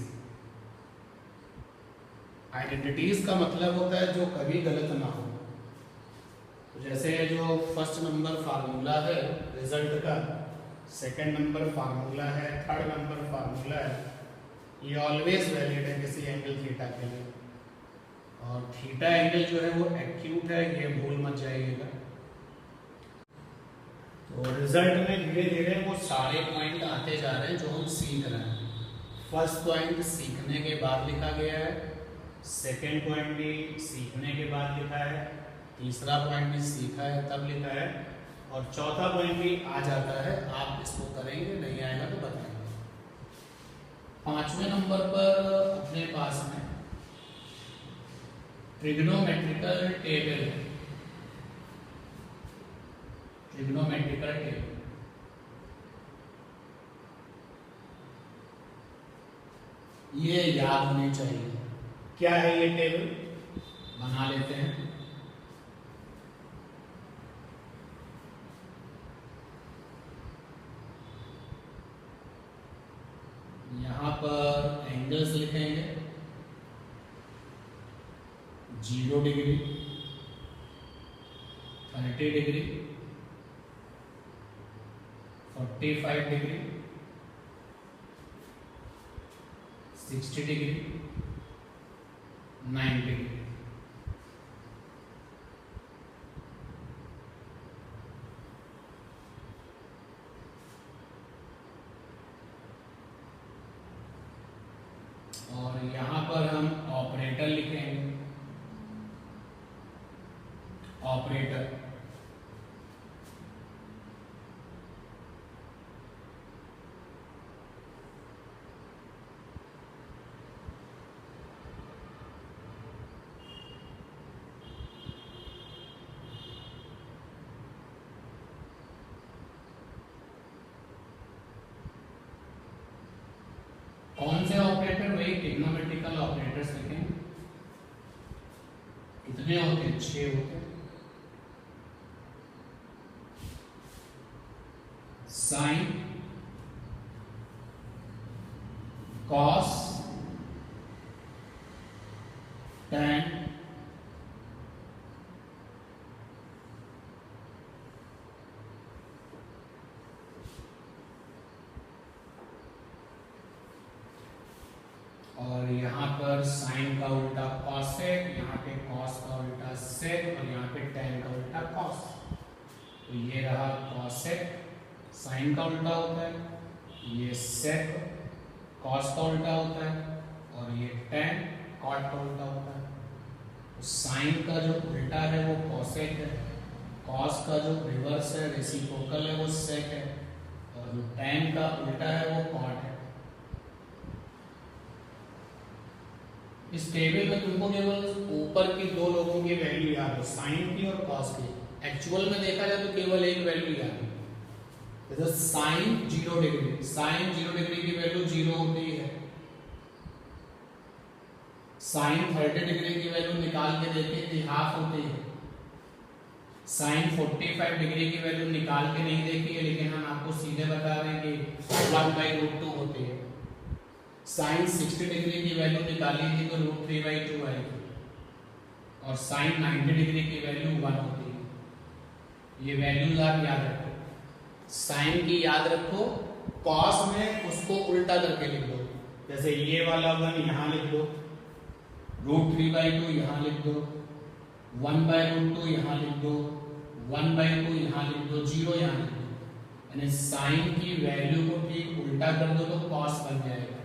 आइडेंटिटीज का मतलब होता है जो कभी गलत ना हो। तो जैसे जो फर्स्ट नंबर फार्मूला है रिजल्ट का, सेकंड नंबर फार्मूला है, थर्ड नंबर फार्मूला है, ये ऑलवेज वैलिड है किसी एंगल थीटा के लिए। और थीटा एंगल जो है वो एक्यूट है, ये भूल मत जाइएगा। तो रिजल्ट में धीरे धीरे वो सारे पॉइंट आते जा रहे हैं जो हम सीख रहे हैं। फर्स्ट पॉइंट सीखने के बाद लिखा गया है, सेकेंड पॉइंट भी सीखने के बाद लिखा है, तीसरा पॉइंट भी सीखा है तब लिखा है, और चौथा पॉइंट भी आ जाता है। आप इसको करेंगे, नहीं आएगा तो बताएंगे। 5वें नंबर पर अपने पास में ट्रिग्नोमेट्रिकल टेबल है। ट्रिग्नोमेट्रिकल टेबल ये याद होनी चाहिए। क्या है ये टेबल, बना लेते हैं। यहां पर एंगल्स लिखेंगे 0 degree, 30 degree, 45 degree, 60 degree, 90 degree. और यहां पर हम ऑपरेटर लिखेंगे, ऑपरेटर कौन से ऑपरेटर, वही ट्रिग्नोमेट्रिकल ऑपरेटर्स लिखें। कितने होते हैं, 6 होते हैं। साइन, कॉस, tan, और यहाँ पर साइन का उल्टा कॉसेक, यहाँ पे कॉस का उल्टा सेक और यहाँ पे टेन का उल्टा कॉस। तो ये रहा कॉसेक, साइन का उल्टा होता है, ये सेक कॉस का उल्टा होता है और ये टेन कॉट का उल्टा होता है। तो साइन का जो उल्टा है वो कॉसेक है, कॉस का जो रिवर्स है रेसिप्रोकल है वो सेक है और जो टेन का उल्टा है वो कॉट है। इस टेबल में तुमको केवल ऊपर की दो लोगों की वैल्यू याद हो, साइन की और कॉस की। एक्चुअल में देखा जाए तो केवल एक वैल्यू याद है, जैसे साइन 0 डिग्री, साइन 0 डिग्री की वैल्यू 0 होती है। साइन 30 डिग्री की वैल्यू निकाल के देखिए कि हाफ होती है। साइन 45 डिग्री की वैल्यू निकाल के नहीं देखी है, लेकिन हम आपको सीधे बता रहे हैं कि 1/√2 होती है। साइन 60 डिग्री की वैल्यू निकाली थी तो √3/2 आएगी और साइन 90 डिग्री की वैल्यू 1 होती है। ये वैल्यूज आप याद रखो। साइन की याद रखो, कॉस में उसको उल्टा करके लिख दो, जैसे ये वाला 1 यहाँ लिख दो, √3/2 यहाँ लिख दो, 1/√2 यहाँ लिख दो, 1/2 यहाँ लिख दो, 0 यहाँ लिख दो। यानी साइन की वैल्यू को ठीक उल्टा कर दो तो कॉस बन जाएगा।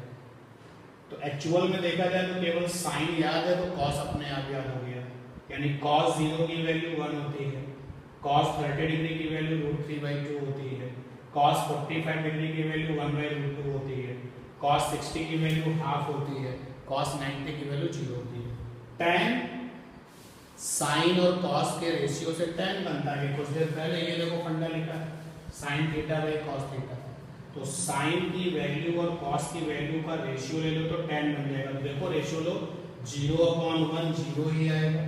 तो एक्चुअल में देखा जाए तो केवल साइन याद है तो कॉस अपने आप याद हो गया। यानी कॉस 0 की वैल्यू 1 होती है, कॉस 30 डिग्री की वैल्यू √3/2 होती है, कॉस 45 डिग्री की वैल्यू 1/√2 होती है, कॉस 60 की वैल्यू हाफ होती है, कॉस 90 की वैल्यू 0 होती है। tan साइन और कॉस के रेशियो से tan बनता है। कुछ देर पहले ये देखो फंडा लिखा है, sign theta by cos theta. तो साइन की वैल्यू और कॉस की वैल्यू का रेशियो ले लो तो tan बन जाएगा। तो देखो रेशियो लो, 0/1 0 ही आएगा।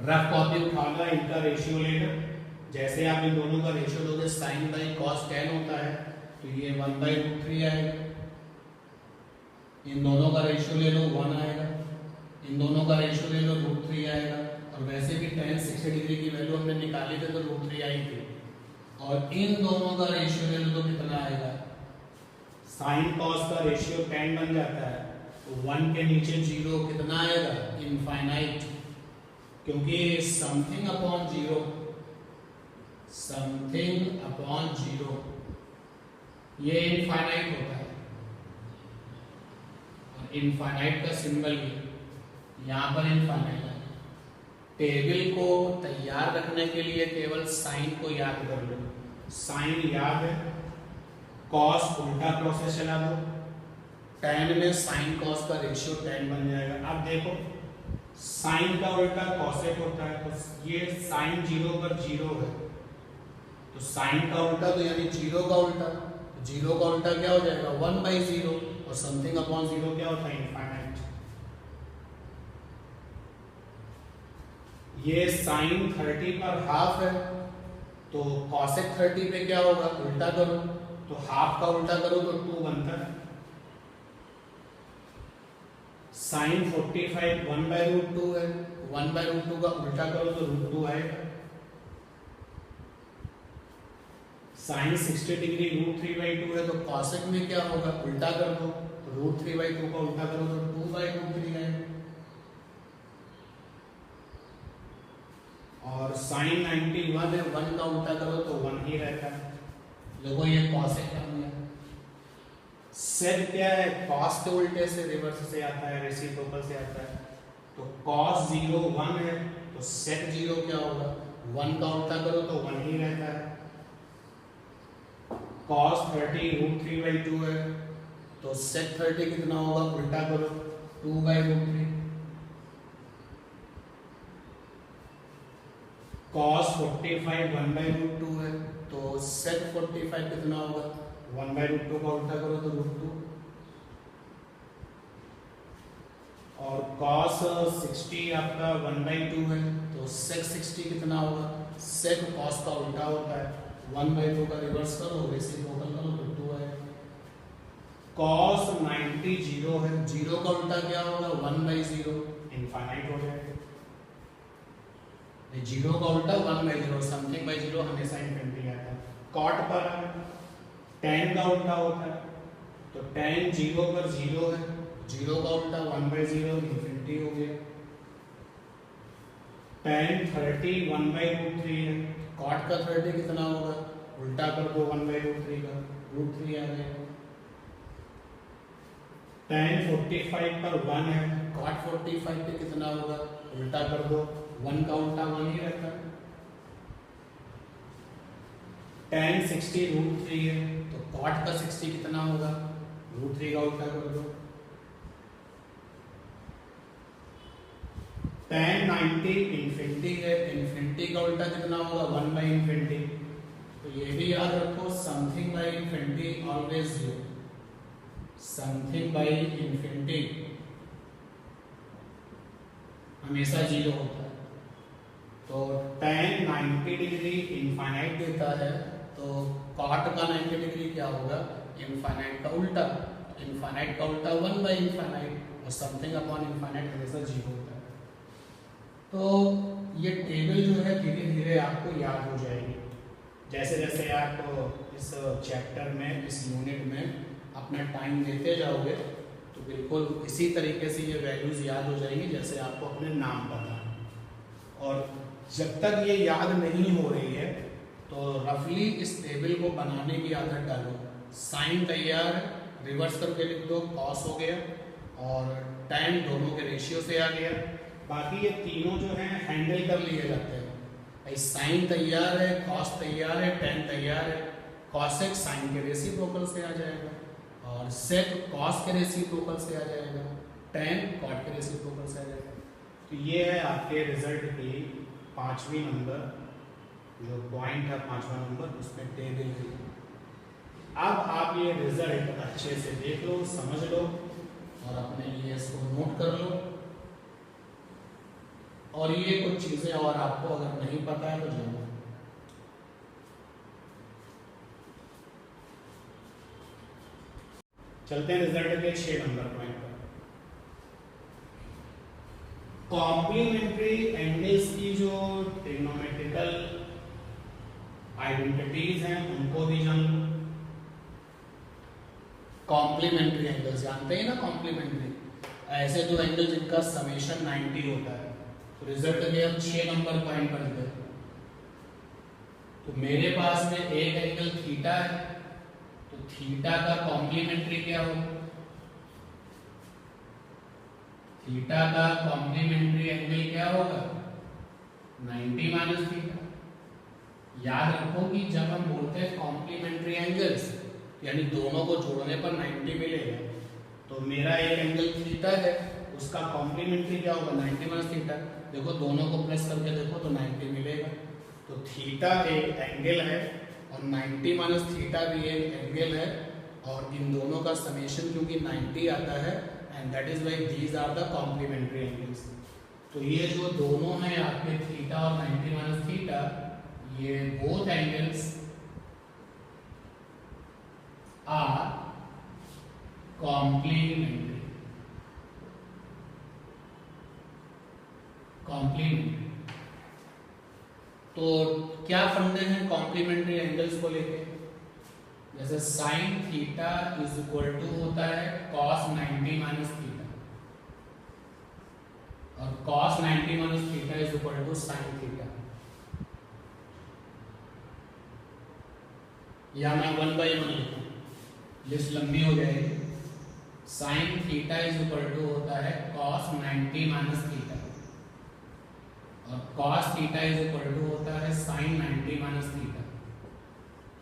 रफ कॉपी उठा लो, इनका रेशियो ले लो। जैसे आप इन दोनों का रेशियो लोगे, साइन बाई कॉस tan होता है तो ये 1/√3 आएगा। इन दोनों का रेशियो ले लो 1 आएगा, इन दोनों का रेशियो ले लो √3 आएगा। और वैसे भी tan 60 डिग्री की वैल्यू हमने निकाली थी तो √3 आई थी। और इन दोनों का रेशियो ले लो तो कितना आएगा, साइन कॉस का रेशियो tan बन जाता है तो 1 के नीचे 0 कितना आएगा, इनफाइनाइट। क्योंकि समथिंग अपॉन 0, समथिंग अपॉन 0 ये इनफाइनाइट होता है। और इनफाइनाइट का सिंबल भी यहाँ पर इनफाइनाइट है। टेबल को तैयार रखने के लिए केवल साइन को याद कर लो, साइन याद है, कॉस उल्टा प्रोसेस चला दो, tan में साइन कॉस का रेशियो tan बन जाएगा। अब देखो साइन का उल्टा कॉसेक होता है, तो ये साइन 0 पर 0 है तो साइन का उल्टा तो यानी 0 का उल्टा, 0 का उल्टा क्या हो जाएगा 1/0 और समथिंग अपॉन 0 क्या होता है, इनफाइनाइट। ये साइन 30 पर हाफ है तो कॉसेक 30 पे क्या होगा, उल्टा करो तो हाफ का उल्टा करो तो 2 बनता है। साइन 45 1/√2 है, 1/√2 का उल्टा करो तो √2 आएगा। साइन 60 डिग्री √3/2 है तो कॉसेक में क्या होगा, उल्टा कर दो तो √3/2 का उल्टा करो तो 2/√3 आएगा। और साइन 91 है, 1 का उल्टा करो तो 1 ही रहता है। देखो ये कॉसेक का हो गया। सेक क्या है, कॉस के उल्टे से रिवर्स से आता है, रेसिप्रोकल से आता है। तो कॉस 0 1 है तो सेक 0 क्या होगा, 1 का उल्टा करो तो 1 ही रहता है। कॉस 30 √3/2 है तो सेक 30 कितना होगा, उल्टा करो 2/√3। कॉस 45 1/√2 है तो सेक 45 कितना होगा, 1/√2 का उल्टा करो तो √2। और कॉस 60 आपका 1/2 है तो सेक 60 कितना होगा, सेक कॉस का उल्टा होता है, 1/2 का रिवर्स करो, रेसिप्रोकल करो तो 2 है। कॉस 90 0 है, 0 का उल्टा क्या होगा, 1/0, इनफाइनाइट हो जाएगा। 0 का उल्टा 1/0, समथिंग बाई 0 हमेशा इनफिनिटी आता है। कॉट पर tan का उल्टा होता है तो tan 0 पर 0 है, 0 का उल्टा 1/0 इन्फिनिटी हो गया। tan 30 1/√3 है, cot का 30 कितना होगा, उल्टा कर दो 1/√3 का, √3 आ जाएगा। tan 45 पर 1 है, cot 45 पे कितना होगा, उल्टा कर दो, 1 का उल्टा 1 ही रहता है। tan 60 √3 है, तो cot का 60 कितना होगा, √3 का उल्टा कर दो। tan 90 इन्फिनिटी है, इन्फिनिटी का उल्टा कितना होगा, 1/∞। तो ये भी याद रखो, something by infinity always 0, something by infinity हमेशा 0 होता है। तो tan 90 डिग्री इनफाइनाइट देता है, तो cot का 90 डिग्री क्या होगा, इनफाइनाइट का उल्टा, इनफाइनाइट का उल्टा 1/∞, और समथिंग अपॉन इनफाइनाइट हमेशा 0 होता है। तो ये टेबल जो है धीरे धीरे आपको याद हो जाएगी, जैसे जैसे आप इस चैप्टर में, इस यूनिट में अपना टाइम देते जाओगे, तो बिल्कुल इसी तरीके से ये वैल्यूज याद हो जाएंगी जैसे आपको अपने नाम पता है। और जब तक ये याद नहीं हो रही है तो रफली इस टेबल को बनाने की आदत डालो। साइन तैयार, रिवर्स करके लिख दो, कॉस हो गया और tan दोनों के रेशियो से आ गया। बाकी ये तीनों जो हैं हैंडल कर लिए जाते हैं। साइन तैयार है, कॉस तैयार है, tan तैयार है, कॉसेक साइन के रेसिप्रोकल से आ जाएगा और सेक कॉस के रेसिप्रोकल से आ जाएगा, tan कॉट के रेसिप्रोकल से आ जाएगा। तो ये है आपके रिजल्ट की 5वीं नंबर, जो पॉइंट है 5वां नंबर, उसमें टेबल है। अब आप ये रिजल्ट अच्छे से देख लो, समझ लो और अपने लिए इसको नोट कर लो। और ये कुछ चीजें और आपको अगर नहीं पता है तो जानो। चलते हैं रिजल्ट के 6 नंबर पॉइंट पर। कॉम्प्लीमेंट्री एंगल्स की जो ट्रिग्नोमेट्रिकल आइडेंटिटीज हैं उनको भी जान लो। कॉम्प्लीमेंट्री एंगल्स जानते हैं ना, कॉम्प्लीमेंट्री ऐसे दो एंगल जिनका समेशन 90 होता है। तो रिजल्ट के हम 6 नंबर पॉइंट पर गए। तो मेरे पास में एक एंगल थीटा है, तो थीटा का कॉम्प्लीमेंट्री क्या होगा, थीटा का कॉम्प्लीमेंट्री एंगल क्या होगा, 90 माइनस थीटा। याद रखो कि जब हम बोलते हैं कॉम्प्लीमेंट्री एंगल्स यानी दोनों को जोड़ने पर 90 मिलेगा, तो मेरा एक एंगल थीटा है, उसका कॉम्प्लीमेंट्री क्या होगा, 90 माइनस थीटा। देखो दोनों को प्लस करके देखो तो 90 मिलेगा। तो थीटा एक एंगल है और 90 माइनस थीटा भी एक एंगल है, और इन दोनों का समेशन क्योंकि 90 आता है, and that is why these are the complementary angles. तो ये जो दोनों हैं आपके थीटा और 90 माइनस थीटा, ये both angles are complementary. Complementary तो क्या फंडे हैं कॉम्प्लीमेंट्री एंगल्स को लेके, जैसे sine theta is equal to होता है कॉस 90 माइनस थीटा, और cos 90 minus theta is equal to sine theta. या मैं 1/1 लिखूं, लिस्ट लंबी हो जाएगी। Sine theta is equal to होता है कॉस 90 माइनस थीटा, और cos theta is equal to होता है sin 90 माइनस थीटा।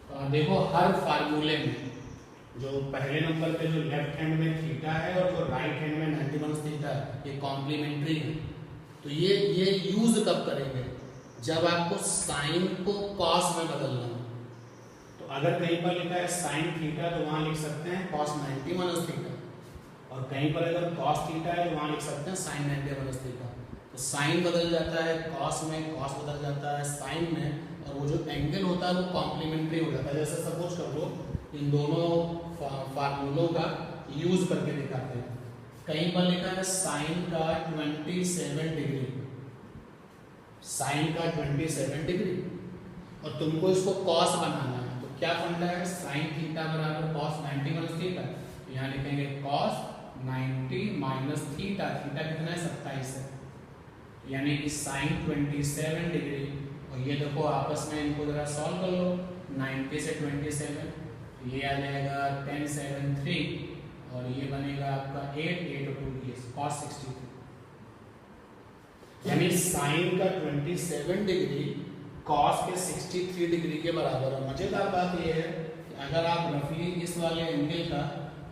तो देखो हर फार्मूले में जो पहले नंबर पे जो लेफ्ट हैंड में थीटा है और जो राइट हैंड में 90 माइनस थीटा है, ये कॉम्प्लीमेंट्री है। तो ये यूज कब करेंगे, जब आपको साइन को cos में बदलना हो। तो अगर कहीं पर लिखा है sin थीटा तो वहां लिख सकते हैं cos 90 माइनस थीटा, और कहीं पर अगर cos थीटा है तो वहां लिख सकते हैं sin 90 माइनस थीटा। तो साइन बदल जाता है कॉस में, कॉस बदल जाता है साइन में, और वो जो एंगल होता है वो कॉम्प्लीमेंट्री हो जाता है। जैसे सपोज कर लो इन दोनों फार्मूलों का यूज करके दिखाते हैं। कहीं पर लिखा है साइन का 27 डिग्री, साइन का 27 डिग्री, और तुमको इसको कॉस बनाना है। तो क्या फंडा है, साइन थीटा बराबर कॉस 90 माइनस थीटा। यहाँ लिखेंगे cos 90 माइनस थीटा, थीटा कितना है 27 है, यानी कि sin 27 डिग्री। और ये देखो आपस में इनको जरा सॉल्व कर लो, 90 से 27 ये आ जाएगा 1073 और ये बनेगा आपका 8 और 2 cos 63, यानी साइन का 27 डिग्री कॉस के 63 डिग्री के बराबर है। मजेदार बात यह है कि अगर आप रफली इस वाले एंगल का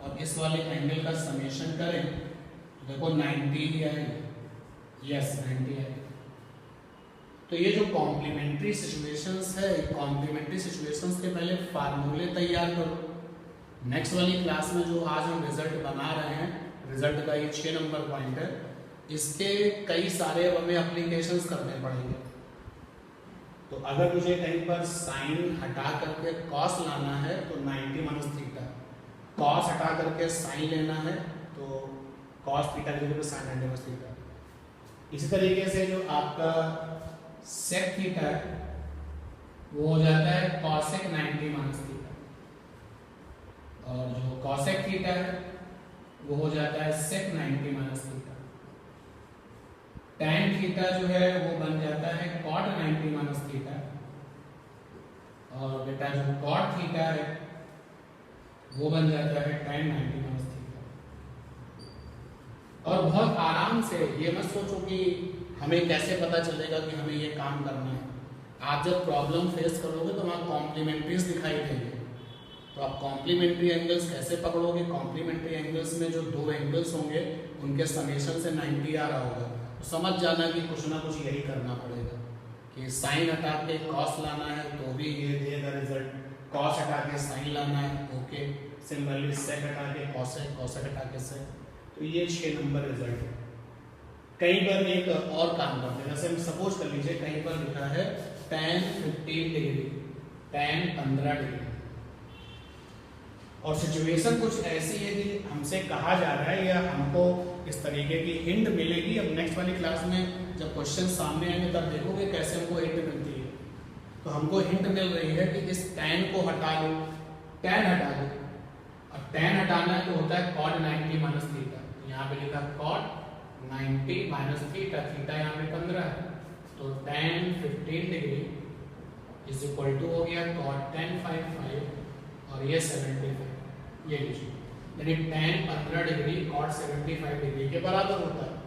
और इस वाले एंगल का समेशन करें तो देखो 90 ही आएगा, यस 90 आएगा। तो ये जो कॉम्प्लीमेंट्री सिचुएशंस है, कॉम्प्लीमेंट्री सिचुएशंस के पहले फार्मूले तैयार करो। नेक्स्ट वाली क्लास में जो आज हम रिजल्ट बना रहे हैं, रिजल्ट का ये 6 नंबर पॉइंट है, इसके कई सारे अब हमें एप्लीकेशंस करने पड़ेंगे। तो अगर मुझे कहीं पर साइन हटा करके कॉस लाना है तो 90 माइनस थीटा, कॉस हटा करके साइन लेना है तो कॉस थीटा की जगह साइन 90 माइनस थीटा। इसी तरीके से जो आपका सेक थीटा है वो हो जाता है कॉसेक 90 माइनस थीटा, और जो कॉसेक थीटा है वो हो जाता है सेक 90 माइनस थीटा। tan थीटा जो है वो बन जाता है cot 90 माइनस थीटा, और बेटा जो cot थीटा है वो बन जाता है tan 90 माइनस थीटा। और बहुत आराम से, ये मत सोचो कि हमें कैसे पता चलेगा कि हमें ये काम करना है। आप जब प्रॉब्लम फेस करोगे तो वहाँ कॉम्प्लीमेंट्रीज दिखाई देंगे, तो आप कॉम्प्लीमेंट्री एंगल्स कैसे पकड़ोगे? कॉम्प्लीमेंट्री एंगल्स में जो दो एंगल्स होंगे उनके समेशन से 90 आ रहा होगा, तो समझ जाना कि कुछ ना कुछ यही करना पड़ेगा कि साइन हटा के कॉस लाना है तो भी ये देगा रिजल्ट, कॉस हटा के साइन लाना है ओके, सिमिलरली सेक हटा के कॉसेक, कॉसेक हटा के सेक, तो ये 6 नंबर रिजल्ट है। कहीं पर एक और काम करते हैं, जैसे हम सपोज कर लीजिए कहीं पर लिखा है tan 15 डिग्री, tan 15 डिग्री, और सिचुएशन कुछ ऐसी है कि हमसे कहा जा रहा है या हमको इस तरीके की हिंट मिलेगी। अब नेक्स्ट वाली क्लास में जब क्वेश्चन सामने आएंगे तब देखोगे कैसे हमको हिंट मिलती है। तो हमको हिंट मिल रही है कि इस tan को हटा लो, tan हटा दो, अब tan हटाना है तो होता है cot 90 माइनस थीटा, यहाँ पे लिखा cot 90 माइनस थीटा, थीटा यहाँ पे 15 है, तो tan 15 degree is equal to हो गया cot tan 55 और ये 75, ये लीजिए, यानी tan 15 डिग्री cot 75 डिग्री के बराबर होता है।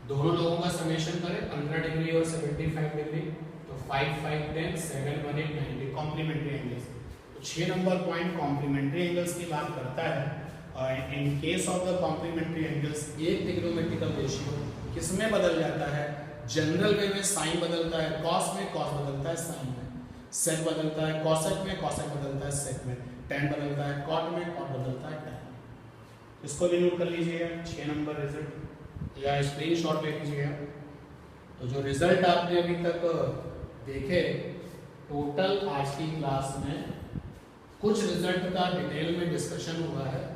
दोनों लोगों का समेशन करें 15 डिग्री और 75 डिग्री, तो 5 5 10 7 1 8 90 कॉम्प्लीमेंट्री एंगल्स। तो 6 नंबर पॉइंट कॉम्प्लीमेंट्री एंगल्स की बात करता है। और in case of the complementary angles एक ट्रिग्नोमेट्रिकल रेशियो किसमें बदल जाता है? जनरल वे में साइन बदलता है कॉस में, कॉस बदलता है साइन में, सेक बदलता है कॉसेक में, कॉसेक बदलता है सेक में, tan बदलता है cot में, cot बदलता है tan। इसको भी नोट कर लीजिएगा 6 नंबर रिजल्ट, या स्क्रीनशॉट ले लीजिएगा। तो जो रिजल्ट आपने अभी तक देखे टोटल आज की क्लास में, कुछ रिजल्ट का डिटेल में डिस्कशन हुआ है।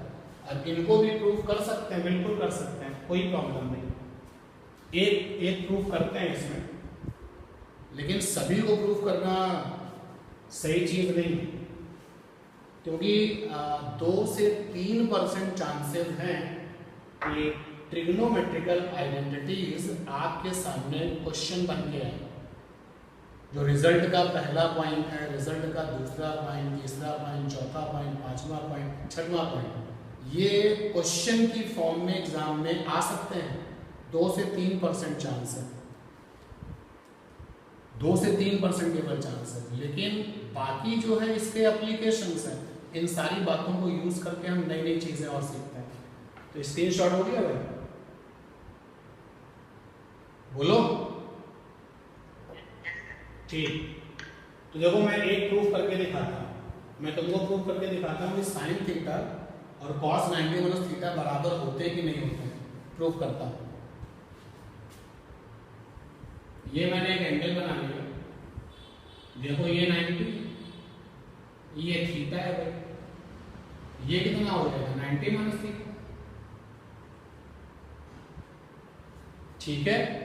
अब इनको भी प्रूफ कर सकते हैं, बिल्कुल कर सकते हैं, कोई प्रॉब्लम नहीं। एक प्रूफ करते हैं इसमें, लेकिन सभी को प्रूफ करना सही चीज नहीं, क्योंकि 2 से 3% चांसेस हैं कि ट्रिग्नोमेट्रिकल आइडेंटिटीज आपके सामने क्वेश्चन बन के आए। जो रिजल्ट का पहला पॉइंट है, रिजल्ट का दूसरा पॉइंट, तीसरा पॉइंट, चौथा पॉइंट, 5वां पॉइंट, 6वां पॉइंट, ये क्वेश्चन की फॉर्म में एग्जाम में आ सकते हैं। 2 से 3% चांस है, 2 से 3% केवल चांस है, लेकिन बाकी जो है इसके एप्लीकेशंस हैं। इन सारी बातों को यूज करके हम नई नई चीजें और सीखते हैं। तो स्क्रीनशॉट हो गया भाई, बोलो ठीक। तो देखो मैं एक प्रूफ करके दिखाता हूँ, मैं तुमको प्रूफ करके दिखाता हूँ कि साइन थीटा और cos 90 माइनस थीटा बराबर होते कि नहीं होते, प्रूफ करता हूँ। ये मैंने एक एंगल बना लिया, देखो ये 90, ये थीटा है भाई, ये कितना हो जाएगा 90 माइनस थीटा, ठीक है।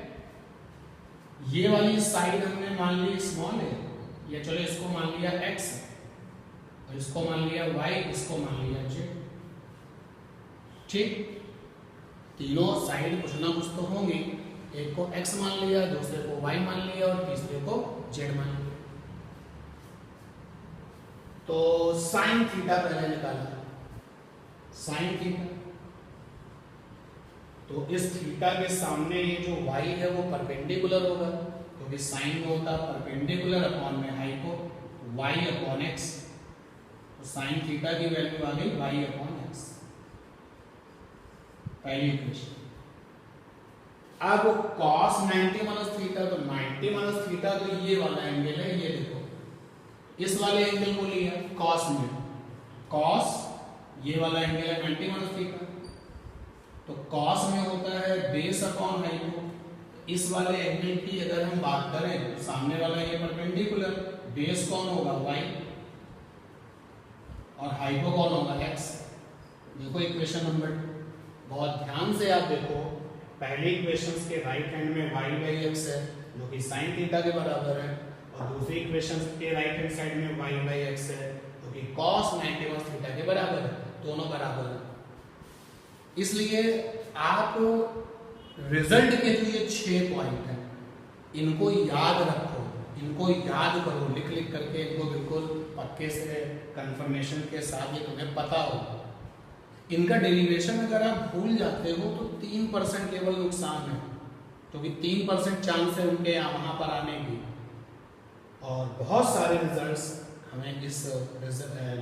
ये वाली साइड हमने मान ली स्मॉल है, या चलो इसको मान लिया x और इसको मान लिया y, इसको मान लिया z। ठीक, तीनों साइड कुछ ना कुछ तो होंगी। एक को x मान लिया, दूसरे को y मान लिया और तीसरे को z मान लिया। तो साइन थीटा पहले निकाला, साइन थीटा। तो इस थीटा के सामने ये जो y है वो परपेंडिकुलर होगा, क्योंकि साइन में होता है परपेंडिकुलर अपॉन में हाइपो y अपॉन x। तो साइन थीटा की वैल्यू आ गई y अपॉन x, पहली इक्वेशन। अब cos 90 माइनस थीटा, तो 90 माइनस थीटा तो ये वाला एंगल है, ये देखो इस वाले एंगल को लिया cos में, cos ये वाला एंगल है 90 माइनस थीटा। तो cos में होता है बेस अपॉन हाइपो। इस वाले एंगल की अगर हम बात करें तो सामने वाला ये परपेंडिकुलर, बेस कौन होगा y और हाइपो कौन होगा x। देखो इक्वेशन नंबर 2, बहुत ध्यान से आप देखो। पहली इक्वेशन के राइट हैंड में y बाई x है जो कि साइन थीटा के बराबर है, और दूसरी इक्वेशन के राइट हैंड साइड में y बाई x है जो कि cos 90 माइनस थीटा के बराबर है, दोनों बराबर है। इसलिए आप रिजल्ट के लिए 6 पॉइंट हैं, इनको याद रखो, इनको याद करो, लिख लिख करके इनको बिल्कुल पक्के से कंफर्मेशन के साथ ये तुम्हें पता होगा। इनका डेरिवेशन अगर आप भूल जाते हो तो 3% केवल नुकसान है, क्योंकि 3% चांस है उनके वहां पर आने की, और बहुत सारे रिजल्ट्स हमें इस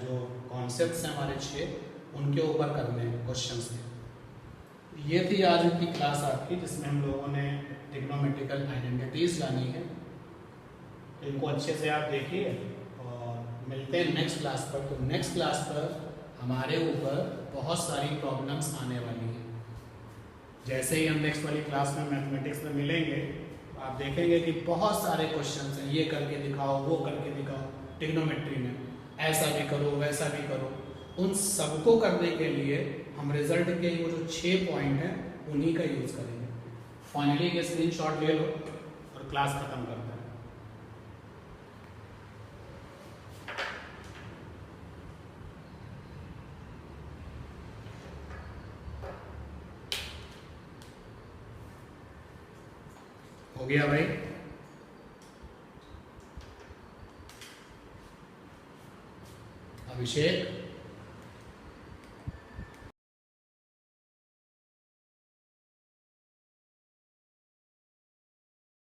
जो कॉन्सेप्ट्स हैं हमारे 6 उनके ऊपर करने हैं क्वेश्चंस के। ये थी आज की क्लास आपकी, जिसमें हम लोगों ने ट्रिग्नोमेट्रिकल आइडेंटिटीज जानी है। इनको अच्छे से आप देखिए और मिलते हैं नेक्स्ट क्लास पर। तो नेक्स्ट क्लास पर हमारे ऊपर बहुत सारी प्रॉब्लम्स आने वाली हैं। जैसे ही हम नेक्स्ट वाली क्लास में मैथमेटिक्स में मिलेंगे तो आप देखेंगे कि बहुत सारे क्वेश्चंस हैं, ये करके दिखाओ, वो करके दिखाओ, ट्रिग्नोमेट्री में ऐसा भी करो वैसा भी करो। उन सबको करने के लिए हम रिजल्ट के वो जो 6 पॉइंट हैं उन्हीं का यूज करेंगे। फाइनली के स्क्रीनशॉट ले लो और क्लास खत्म करते हैं। हो गया भाई? अभिषेक